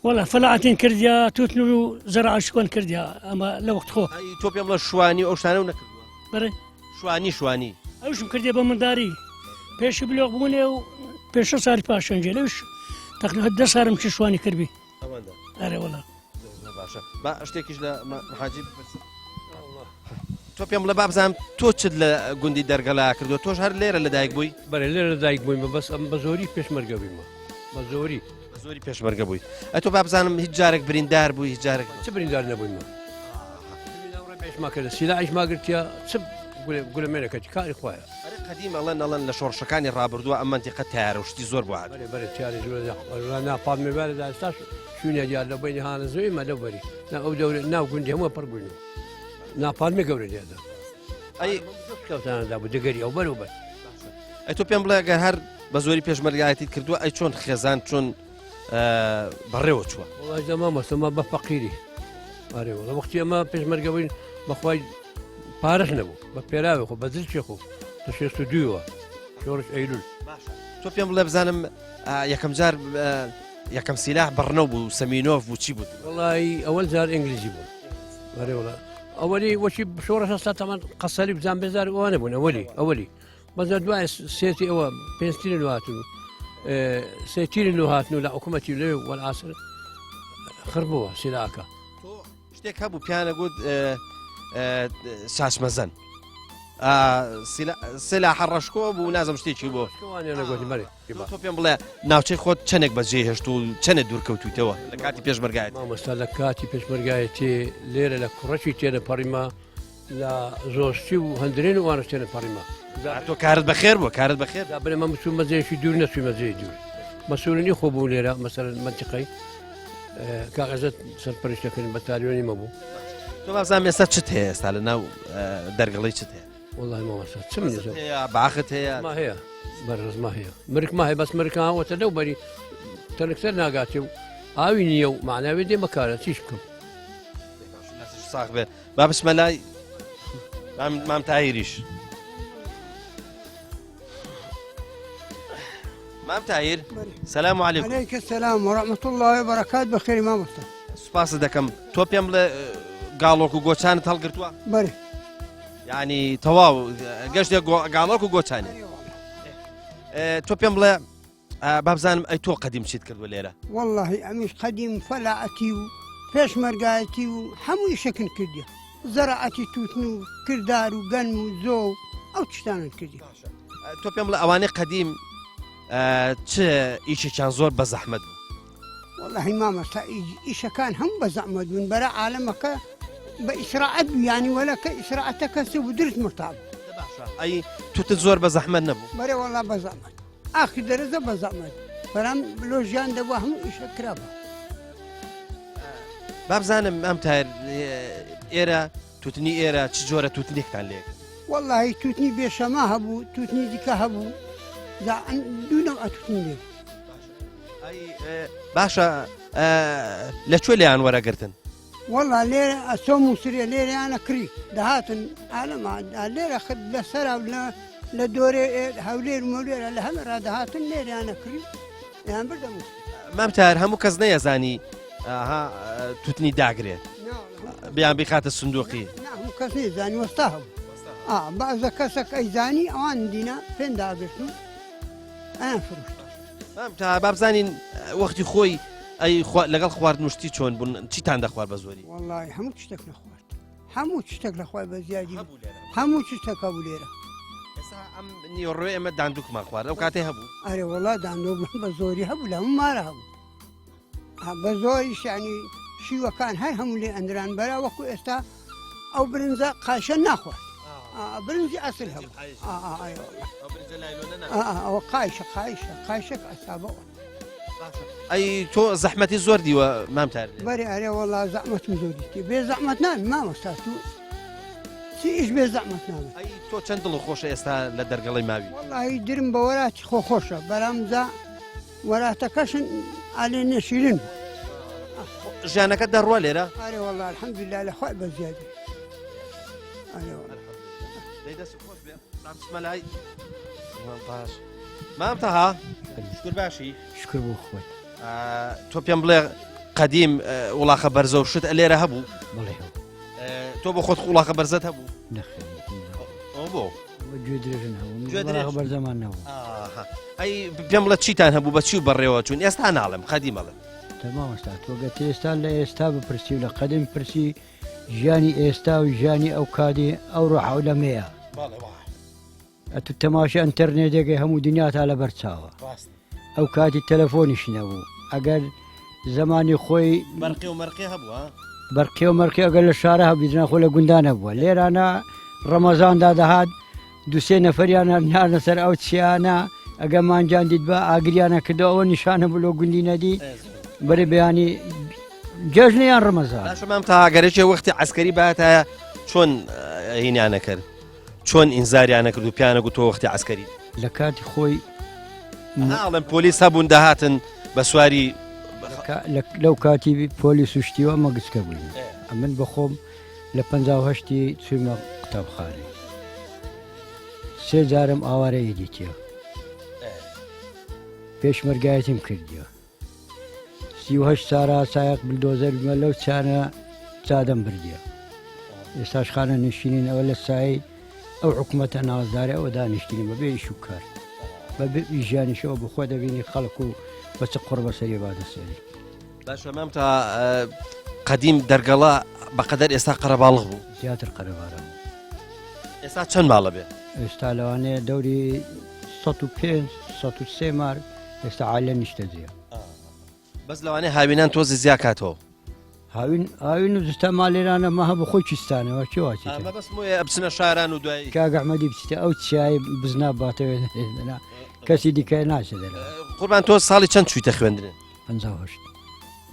وەڵا فەلاعەتین کردیا توتن و زەراعەشکۆن کردیا ئەمە لە وەخت خۆ تۆ پێم بڵێ شوانی ئەو شتانە و نەکردووە بەرێ شوانی ئەوشم کردێ بە منداری پێشی بلۆغ بوونێ و پێشە ساری پاشەنجێ لەوش تەقریبا 10 سارم چ شوانی کردبی ئەرێ وەڵا باشە با شتێکیش لە حاجی تۆ پێم بڵێ بابزانم تۆ چت لە گوندی دەرگەڵا کردو تۆش هەر لێرە لەدایک بووی بەرە لێرە لەدایک بوویمە بەس ئەم بە زۆری پێشمەرگە بوویمە بە زۆری زۆری پێشمەرگە بووی ئەتۆ بابزانم هیچ جارێک بریندار بووی هیچ جارێک چ بریندار نەبوویمە پێشماکرد سیلاعیش ماگرتیا چ گولەمێنەکەی کاری خۆیە قدیم ئەڵەن لە شۆڕشەکانی ڕابردووە ئەم منتیقە تیارە و شتی زۆر بووە بەرە تیاری ناپامێبارەدا ئێستاش شوێنە دیار لە بینی هانە زۆیمە لەو بەری ئەو دەورە ناو گوندی هەموو پڕ بووین ناپالمێ گەورە دیادا ئەی کەوتانەدا بوو دەگەری ئەو بەروبەر ئەی تۆ پێم بڵێ گەر هەر بە زۆری پێشمەرگایەتیت کردووە ئەی چۆن خێزان چۆن بەڕێوە چووە وڵای دەما مەسەما بە فەقیری ئارێ وڵە وەختی ئەمە پێشمەرگە بووین بەخوای پارەش نەبوو بە پێراوی خۆ بە زلچێ خۆ تە 62وە شۆڕش ئەیلول تۆ پێم بڵێ بزانم یەکەم جار یەکەم سیلاح بەڕنەو بوو سەمینۆف بوو چی بوو وڵی ئەوەل جار ئینگلیزی بوو ئارێ وڵە ئەوەلی وەچی شۆڕش هەستا تەمان قەسەری بزان بێزار ئەوە نەبوون ئەوەلی بەزار دوای سێتی ئەوە پێنجتیرن هاتون سێتیرن و هاتن و لە حکوومەتی لێ وەعاسر خڕبووە سیلاکە شتێک هەبوو پیانە گوت ساسمەزەن سلاح ڕەشکۆ بوو نازم شتێکی بۆ نەگوتی مەری تۆ پێم بڵێ ناوچەی خۆت چەندێک بەجێ هێشت و چەندێک دوورکەوتویتەوە لە کاتی پێشمەرگایەت مامۆستا لە کاتی پێشمەرگایەتی لێرە لە کوڕەکی تێنە پەڕیمە لە زۆشتی و هەندرێن وانە تێنە پەڕیمە تۆ کارت بەخێر بووە کارت بەخێر بڵێ مە بچوو مەزێکی دوور نەچووی مەزەی دوور مەسئولینی خۆ بوو لێرە مەسەرەن منتیقەی کاغەزت سەرپەرشتەکەن بە تاریۆنی مەبوو تۆ بازانام ئێستا چت هەیە ئێستا لە ناو دەرگەڵی چت هەیە والله مامەستا چم نیێ باخت هەیە ما هەیە بەڕێز ما هەیە مرک ما هەیە بەس مرکەوەتە لەو بەری تەنکسەر ناگاتێ و ئاوی نییە و معناوێ دێ مەکارە چیش بکەم ساخ بێ با بچمە لای مام تاهیریش مام تاهیر سلام علیکم عليك السلام ورحمة الله وبركاته بخير ما مصطفى سوپاس دەکەم تۆ پێم بڵێ گاڵۆک و گۆچانت هەڵگرتووە بري ینی تەواو گەشتێک گاڵۆک و گۆچانی تۆ پێم بڵێ بابزانم ئەی تۆ قەدیم چیت کردووە لێرە والله أميش قديم فلاعتي وفيش مرقاتي وحموي شكل كردية زراعتي توتنو كردار وقنم وزو أو تشتان الكردية تۆ پێم بڵێ ئەوانەی قەدیم چ ئیشێکیان زۆر بە زەحمەت والله ما مسا إيش كان هم بزعمد من براء عالمك بإسراء يعني ولا كإسراءتك سودرت مرتاب ئەی توتت زۆر بە زەحمەت نەبوو بري والله بزعمد آخر درجة بزعمد فرام لوجيان دواهم إيش كرابة بابزانم ئەم تایر ئێرە توتنی ئێرە چ جۆرە توتنێکتان لێ والله توتني بيشما هبو توتني ديكا هبو لا دون توتني ليه باشە لەکوێ لێیان وەرەگرتن والله ليرة أسوم سرية ليرة أنا كري دهاتن عالم ليرة خد لسرة ولا لدوري هولير مولير لهم دهاتن ليرة أنا كري يعني برضه مام تایر هەموو کەس نەیەزانی توتنی داگرێت بیان بخاتە سندوقی نعم كسني زاني وستاهو بعض كسك أي زاني أوان دينا فين دابشنو أنا فرشت مام تا بابزانین وەختی خۆی ئەی لەگەڵ خواردنوشتی چۆن بوون چیتان دەخوارد بە زۆری والله همو تشتك لخوات همو تشتك لخوات بزيادة همو تشتك أبو ليرة ئەم نیوەڕۆی ئێمە داندووکمان خوارد ئەو کاتێ هەبوو أري والله دانو بزوري هبو لهم ما رهبو بزوريش يعني شي وكان هاي هم اللي أندران برا وكو استا أو برنزا قاشا ناخوات برنزي أصل هبو أي والله أو قايشة أسابه ئەی تۆ زەحمەتی زۆر دیوە مام تایر بري أري والله زعمة مزودتي بي زعمتنا ما مستاتو سيش بي زعمتنا ئەی تۆ چەند دڵ خۆشە ئێستا لە دەرگەڵی ماوی والله درم بوراتي خوشة برامزا وراتكشن علي نشيلين ژیانەکە دەڕوە لێرە أري والله الحمد لله لخوات بزيادة أري والله مام تەها شکر باشی شکر بۆ خۆت تۆ پێم بڵێ قەدیم وڵاخە بەرزە و شت لێرە هەبوو بڵێ تۆ بۆ خۆت وڵاخە بەرزەت هەبوو بۆ گوێ درێژن هەبوو بەرزەمان نەبوو ئەی پێم بڵێ چیتان هەبوو بە چی و بەڕێوە چوون ئێستا ناڵم خەدیمەڵم تەمامستا تۆگەت ئێستا لە ئێستا بپرسی و لە قەدیم پرسی ژیانی ئێستا و ژیانی ئەو کادێ ئەو ڕۆحەولەمەیە ئەتو تەماشا ئەنتەرنێتێکی هەموو دنیاتا لە بەرچاوە ئەو کاتی تەلەفۆنیش نەبوو ئەگەر زمانی خۆی بەرقی و مەرقی هەبووە بەرقی و مەرقی ئەگەر لە شارە هەبیدنا خۆ لە گوندانە بووە لێرانە ڕەمەزاندا دەهات دوسێ نەفەریانە نانە سەر ئەو چیانە ئەگە مانجان دیت بە ئاگریانە کردەوە ئەوە نیشانە بوو لە گوندی نەدی بەرێ بەیانی جەژنیان ڕەمەزان مام تا گەرەێکی وەختی عسکەری باتایە چۆن هینیانە کرد چۆن ئینزاریانە کرد و پیانە گوتۆ وەختی عسکەری لە کاتی خۆی ناڵم پۆلیس هەبوون داهاتن بە سواری لەو کاتی پۆلیس وشتیوە مەگسکە بووین ئەمن بەخۆم لە 58 چوومە قوتابخانەی سێ جارم ئاوارەیە دیتیە پێشمەرگایەتیم کردیە 38 سارا سایق بلدۆزەر بمە لەو چانە چادەم بردیە ئێستاش خانە نشینین ئەوە لە سای ئەو حکوومەتە نازدارە ئەوە دانیشتنی بەبێ ئیش و کار بەبێ ژیانیشەوە بخۆ دەبینی خەڵک و بەچە قڕ بەسەری بادەسەری باشە مام تا قەدیم دەرگەڵا بەقەدەر ئێستا قەرەباڵغ بوو زیاتر قەرەبارە ئێستا چەند ماڵە بێ ئێستا لەوانەیە دەوری 105 103 مار ئێستا عالە نیشتە جێ بەس لەوانەیە هاوینان تۆزی زیاد کاتەوە هاوین و زستا مالێرانە مەها بە خۆی چستانەوە چێواچی بەس بچنە شاران و دوای کاگەحمەدی بچیتە ئەو چیای بزنا باتەوێ کەسی دیکە ناچێت قوربان تۆ ساڵی چەند چوویتە خوێندنن 58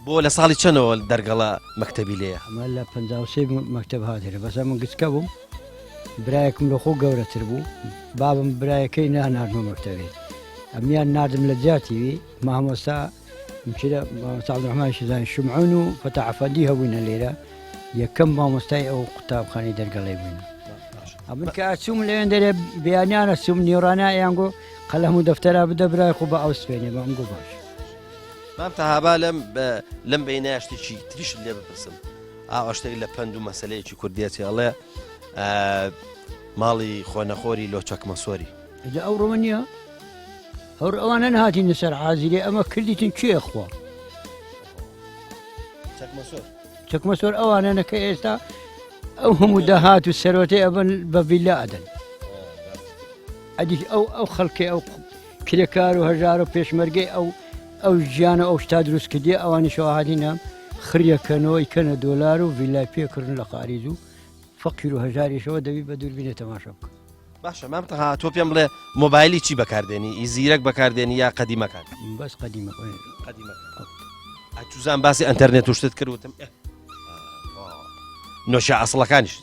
بۆ لە ساڵی چەندەوە دەرگەڵە مەکتەبی لێیە ئەمە لە 53 مەکتەب هاتێرە بەسە من گچکە بووم برایەکم لە خۆ گەورەتر بوو بابم برایەکەی ناناردمە مەکتەبێت ئەمیان نردم لە جاتیوی مامۆستا مامۆستا عەبدوڕەحمان شیزانی شمعون و فەتاح ئەفەندی هەبووینە لێرە یەکەم مامۆستای ئەو قوتابخانەی دەرگەڵەی بووینە ئەمن کە ئەچووم لەوێن دەرێ بەیانیانە چووم نیێڕانە ئەیانگۆ قەلەم و دەفتەرا بدە برای خۆ بە ئەو سوێنێ بەم گۆ باش مام تەهابا لەم بینایە شتێکی تریش لێ بپرسم ئاوا شتێک لە پەند و مەسەلەیەکی کوردیەتی ئەڵێ ماڵی خۆنەخۆری لۆچەک مەسۆری ئەجا ئەو ڕۆمە نییە هەور ئەوانە نهاتینە سەر عازیرێ ئەمە کردیتن کوێ خوا چەک مەسۆر ئەوانە کە ئێستا ئەو هەموو داهات و سەرۆتەی ئەبن بە ڤیلا ئەدەن ئەدی ئەو خەڵکی ئەو کرێکار و هەژار و پێشمەرگەی ئەو ژیانە ئەو شتا دروست کردی ئەوانی شەواهادینە خریەکەنەوەی کەنە دۆلار و ڤیلای پێکردن لە خاریز و فەقیر و هەژاریشەوە دەبی بە دووربینێ تەماشا بکە باشە مام تەها تۆ پێم بڵێ مۆبایلی چی بەکاردێنی ئیزیرەک بەکاردێنی یا قەدیمەکان بەس قەدیمە ئەتوزان باسی ئەنتەرنێت و شتت کردوتم نۆشە ئەسڵەکانیش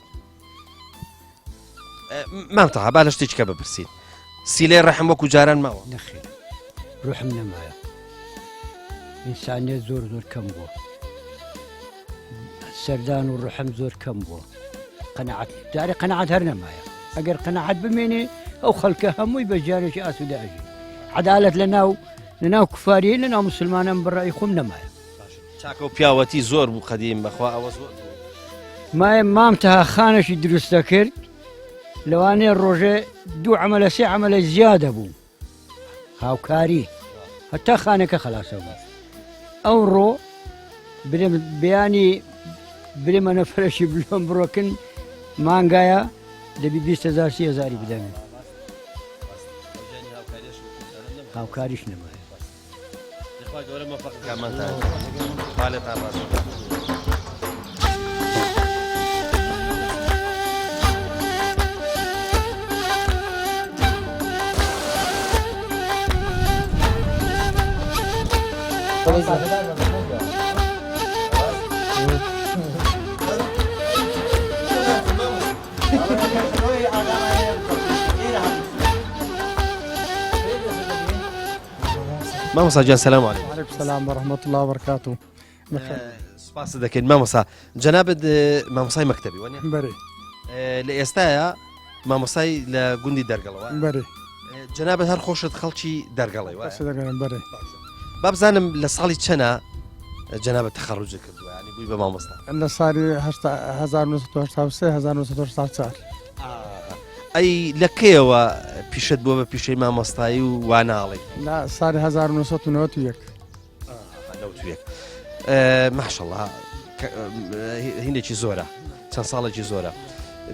مام تەها با لە شتێککە بپرسین سیلەی ڕەحم وەکو جاران ماوە نەخێر ڕحم نەمایە ئینسانیت زۆر زۆر کەم بووە سەردان و ڕحم زۆر کەم بووە قەنەعەت جارێ قەنەعەت هەر نەمایە ئەگەر قەنەعەت بمێنێ ئەو خەڵکە هەمووی بە ژیانێکی ئاسوودە ئەژی عەدالەت لەناو کوفاریە لەناو موسڵمانان بەڕای خۆم نەمایە چاکە و پیاوەتی زۆر بوو قەدیم بەخوا ئەوە زۆر مایە مام تەها خانەشی دروستە کرد لەوانەیە ڕۆژێ دوو عەمەلە سێ عەمەلە زیادە بوو هاوکاری هەتا خانەکە خەلاسە بوو ئەوڕۆ بەیانی برێمە نەفرەشی بلۆم بڕۆکن مانگایە دەبی 20,000 30,000 بدەمێت هاوکاریش نەمایە گەورە مەفەقەکانمانتان حالێتان باش مامۆستا گیان سەلام عەلەیکم. وعلیکم سەلام وەڕەحمەتوڵڵا وبەرەکاتوو. سپاس دەکەین مامۆستا جەنابەت مامۆسای مەکتەبی وانە بەرێ لە ئێستاە مامۆسای لە گوندی دەرگەڵەوە بەرێ جەنابەت هەر خۆشت خەڵکی دەرگەڵی دەگەن بەرێ با بزانم لە ساڵی چەنە جەنابەت تەخەڕوجە کردووە ینی بووی بە مامۆستا لە ساڵی 1984 ئەی لەکەیەوە پیشت بووە بە پیشەی مامۆستایی و واناڵی لە ساڵی 1991 ماشەڵڵا هینێکی زۆرە چەند ساڵێکی زۆرە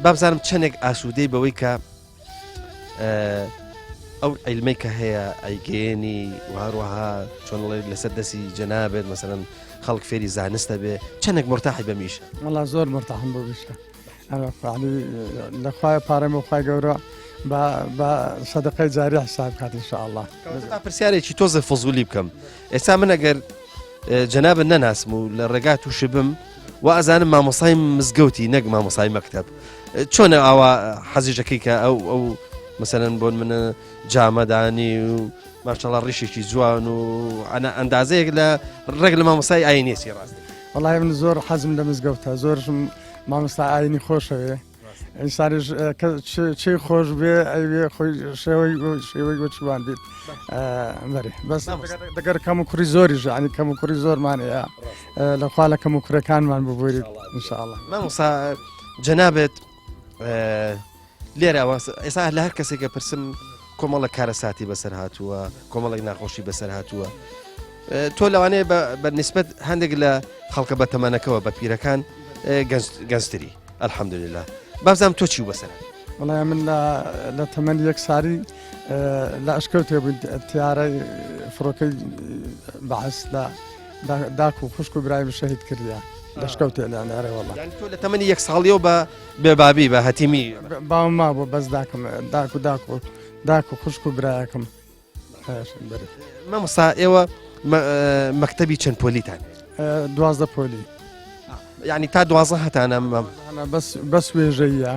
با بزانم چەندێک ئاسوودەی بەوەی کە ئەو عیلمەی کە هەیە ئەیگەێنی وهروەها چۆن لەسەر دەستی جەنابێت مەسەرەن خەڵک فێری زانستە بێ چەندێک مرتاحی بەمیشە وڵا زۆر مرتاحم بۆ بیشتە لەخوای پارەمە خی گەورە بە سەدەقەی جاری حساب کات ئینشاءالله پرسیارێکی تۆزە فزولی بکەم ئێستا من ئەگەر جەنابەت نەناسم و لە ڕێگا تووشبم و ئەزانم مامۆسای مزگەوتی نەک مامۆسای مەکتەب چۆنە ئاوا حەزیژەکەی کە ئەو مەسەرەن بۆن منە جامەدانی و ماشەڵڵا ڕیشێکی جوان و ئەندازەیەک لە ڕێک لە مامۆسای ئاینێسی ڕاست وڵای من زۆر حەزم لە مزگەوتە زۆرشم مامۆستا ئاینی خۆشەوێ ئینسانیش چی خۆش بێ ئەوێ خۆی شێوەی گوچوان بێت بەێ بەس دەگەر کەم و کوڕی زۆریش عنی کەم و کوڕی زۆرمانەیە لەخوا لە کەم و کوڕەکانمان ببووریت ئینشاءالله مامۆستا جەنابێت لێرە ئێستا لە هەر کەسێکە پرسم کۆمەڵە کارەساتی بەسەر هاتووە کۆمەڵێک ناخۆشی بەسەر هاتووە تۆ لەوانەیە بە نسبەت هەندێک لە خەڵکە بە تەمەنەکەەوە بە پیرەکان گەنجتری ئەلحەمدولله بازام تۆ چی بەسەر وڵای من لە تەمەنی یەک ساری لە ئەشکەوتێ بووین تیارەی فڕۆکەی بەعس لە داک و خوشک و برایم شەهید کردیا لەشکەوتێ لە نارێوەڵە تۆ لە تەمەنی یەک ساڵیەوە بە بێبابی بە هەتیمی باوم ما بۆ بەس داکم داک و خوشک و برایەکەم بەرێ مامۆستا ئێوە مەکتەبی چەند پۆلیتان دوازدە پۆلی یعنی تا دوازە هەتانە بەس وێژەیە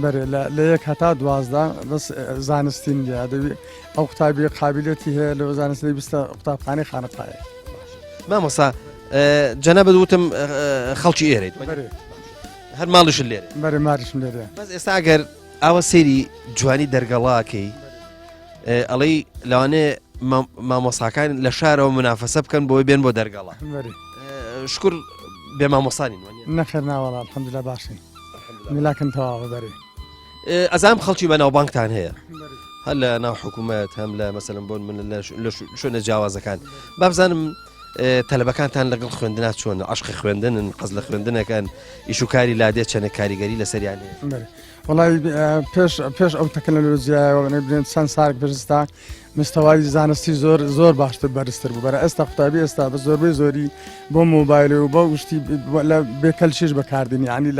بەرێ لە یەک هەتا دوازدا بەس زانستین لە دەوی ئەو قوتابی قابلەتی هەیە لە زانستی بیستە قوتابخانەی خانەقایە مامۆستا جەنە بەدوتم خەڵکی ئێرەیت هەر ماڵیش لێرە بەرێ ماریشم لێرە بەس ئێستا ئەگەر ئاوە سێری جوانی دەرگەڵاکەی ئەڵەی لەوانێ مامۆساکان لە شارەوە منافەسە بکەن بۆی بێن بۆ دەرگەڵا شکر بێ مامۆسانی نەخێر ناوەڵ الحەمدولە باشین میلاکن تەواوە بەرێ ئەزام خەڵکی بە ناوبانکتان هەیە هەر لە ناو حکوومەت هەم لە مەسەلەن بۆن من لە شوێنە جیاوازەکان با بزانم تەلەبەکانتان لەگەڵ خوێندنا چۆن عشقی خوێندنن قەز لە خوێندنەکەن ئیش و کاری لادێت چەنە کاریگەری لەسەریان هەیە وڵی پێش ئەو تەکنەلۆژیایەوە بێن چەند ساڵێک پێشستا مستەوای زانستی زۆر باشتر بەرزتر بوو بەرە ئێستا قوتابی ئێستا بە زۆربەی زۆری بۆ مۆبایل و بۆ شتی لە بێکەلشیش بەکاردنی ینی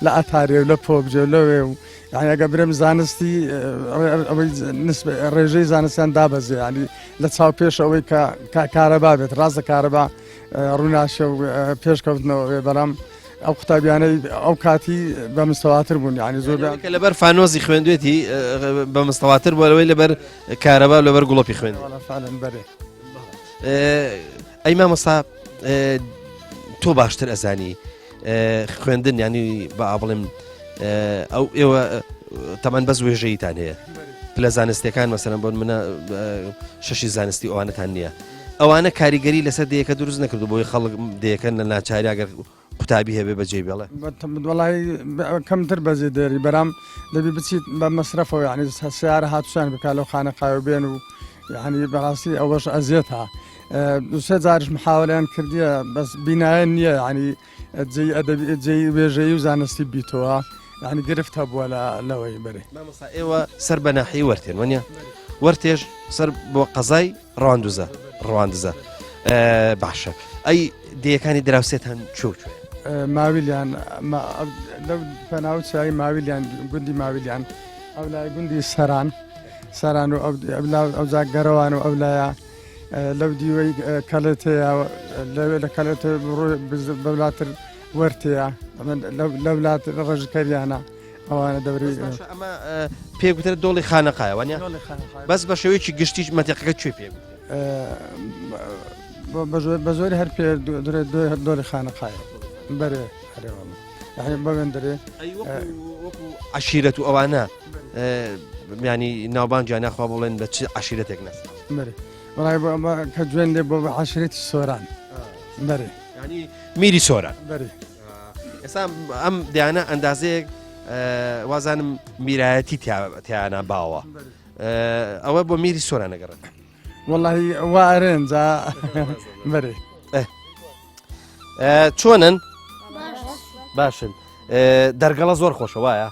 لە ئەتارێ و لە پۆبجێ لەوێ و یعنی ئەگە برێم زانستی ڕێژەی زانستیان دابەزێ ینی لە چاو پێش ئەوەی کارەبا بێت ڕاستە کارەبا ڕووناشە و پێشکەوتنەوە بەڵام ئەو قوتابیانەی ئەو کاتی بە مستەواتر بوون ینی زۆر لەبەر فانۆزی خوێندوێتی بە مستەواتر بۆ لەوەی لەبەر کارەبا لەبەر گوڵۆپی خوێن بەرێ ئەی مامۆستا تۆ باشتر ئەزانی خوێندن ینی بە ئابڵێم ئەو ئێوە تەمان بەس وێژەیتان هەیە پلە زانستیەکان مەسەرەن بۆن منە شەشی زانستی ئەوانەتان نییە ئەوانە کاریگەری لەسەر دەیەکە دروست نەکردو بۆی خەڵک دەیەکەن لە ناچاری ئەگەر قوتابی هەبێ بەجێ بێڵێ وڵی کەمتر بەزێ دێری بەرام دەبی بچیت بە مەسرفەوە یعنی سیارە هاتوشان بکە لەو خانەقاوە بێن و یعنی بەڕاستی ئەوەش ئەزیێتە دوسێ جارش محاولیان کردیە بەس بینایە نییە ینی جێی وێژەی و زانستی بیتەوە ینی گرفتە بووە لەوەی بەرێ ئێوە سەر بە ناحی وەرتێن وەنیە وەرتێژ سەر بۆ قەزای ڕواندزە باشە ئەی دەیەکانی دراوسێتان چۆ ماویلیان لەو پەناوچایی ماویلیان گوندی ماویلیان ئەو لای گوندی سەران و ئەوجا گەرەوان و ئەو لایە لەو دیوەی کەلێتەیە لە کەلێتە بەولاتر وەرتەیە لە ولاتر ڕژکەریانە ئەوانە دەوری ئەمە پێگوترە دۆڵی خانەقایە وانە بەس بە شێوەیەکی گشتیش مەتیقەکە کوێ پێ بە زۆری هەر پێ دۆڵی خانەقایە بەرێ هەرێوە بەوێن دەرێ عشیرەت و ئەوانە ینی ناوبانجیان ناخوا بڵێن بە چ عشیرەتێک نەست بەرێ وڵای کە جوێن لێ بۆ بە عشرێتی سۆران بەرێ ینی میری سۆران بەرێ ئێستا ئەم دیانە ئەندازەیەک وازانم میرایەتی تیانە باوە ئەوە بۆ میری سۆران نەگەڕێت وڵی وارێنجا بەرێ چۆنن باشن دەرگەڵە زۆر خۆشە وایە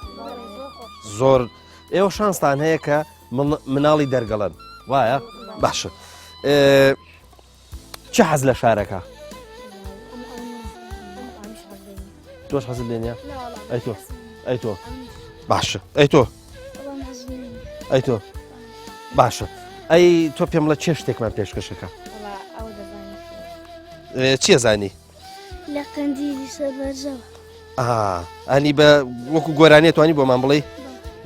زۆر ئێوە شانستان هەیە کە مناڵی دەرگەڵن وایە باشە چه حەز لە شارەکە تۆش حەزت لێنە ئەی تۆ باشە ئەی تۆ باشە ئەی تۆ پێم لە چێ شتێکمان پێشکەشەکە چیە زانی لە قەندیلی سەربەرزەوە ئەنی بە وەکو گۆرانیە توانی بۆمان بڵێ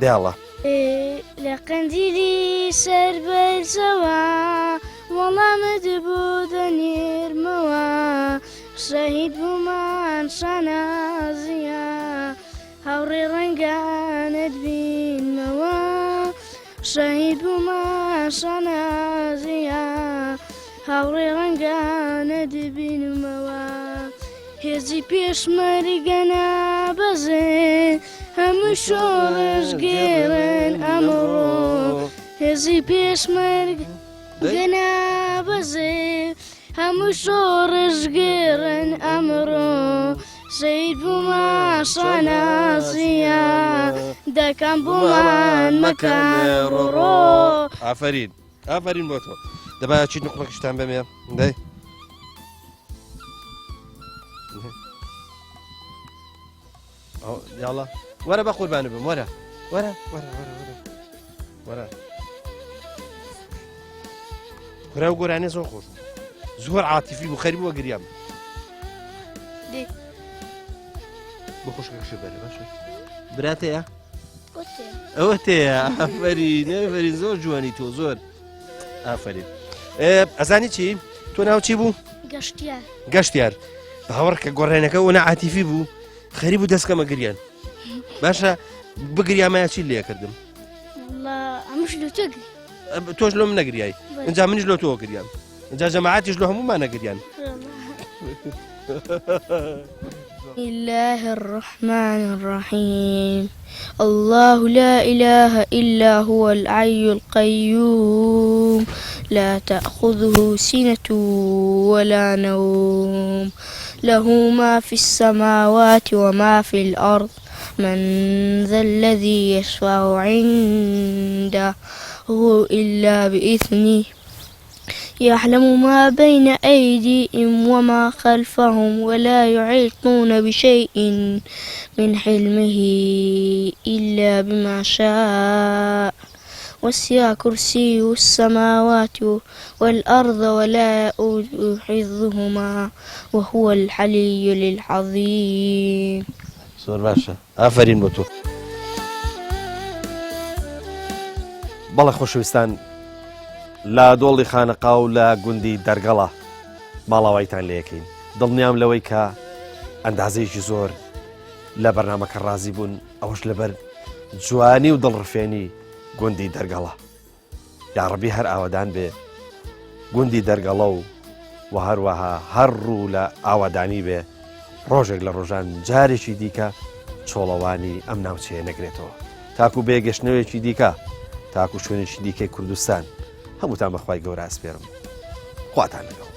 دێڵە لە قەندیلی سەربەرزەوە وەڵامت بوو دەنێرمەوە شەهید بوومان شانازیە هاوڕێ ڕەنگانت بینمەوە شەهید بوومان شانازیە هاوڕێ ڕەنگانت بینمەوە هێزی پێشمەریگەنا بەزێ هەموو شۆڕش گێڕن ئەمڕۆ هێزی پێشمەرگەنا بەزێ هەموو شۆڕش گێڕن ئەمڕۆ شەهید بوومان شانازیە دەکەم بوومان مەکان ڕۆ ئافرین بۆ تۆ دەبا چی نقڵەکیشتان بەمێ دەی یاڵە وەرە بە قوربانە بم وەرە کورا و گۆرانێ زۆر خۆش بوو زۆر عاتیفی بوو خەری بووە گریام دێ بۆ خۆشکەکەشە بەرە باشە براتەیە گوتێ ئەوە تەیە ئافرین ئەفرین زۆر جوانی تۆ زۆر ئافرین ئەزانی چی تۆ ناو چی بوو گەشتیار گەشتیار باوەڕ کە گۆڕێنەکە وە عاتیفی بوو خەری بوو دەستکەمە گریان باشە بگریامایە چی لێ کردم والله هەمووش لە تۆگری تۆش لۆ من نەگریایی اینجا منیش لۆ تۆ گریام اینجا جەماعەتیش لۆ هەمومان نەگریان بسم الله الرحمن الرحيم الله لا إله إلا هو الحي القيوم لا تأخذه سنة ولا نوم له ما في السماوات وما في الأرض من ذا الذي يشفع عنده إلا بإذنه يعلم ما بين أيديهم وما خلفهم ولا يحيطون بشيء من علمه إلا بما شاء وسع كرسيه السماوات والأرض ولا يؤوده حفظهما وهو العلي العظيم. زۆر باشە ئافرین بۆ تۆ. بەڵێ خۆشەویستان لە دۆڵی خانەقا و لە گوندی دەرگەڵە ماڵاوایتان لە یەکەین دڵنیام لەوەی کە ئەندازەیەکی زۆر لە بەرنامەکە ڕازی بوون ئەوەش لەبەر جوانی و دڵڕفێنی گوندی دەرگەڵە یاڕەبی هەر ئاوادان بێ گوندی دەرگەڵە و هەروەها هەر ڕوو لە ئاوادانی بێ ڕۆژێک لە ڕۆژان جارێکی دیکە چۆڵەوانی ئەم ناوچەیە نەگرێتەوە تاکو بێگەشتنەوەیەکی دیکە تاکو شوێنێکی دیکەی کوردستان هەمووتان بەخوای گەورە ئەسپێرم خواتان لەگەڵ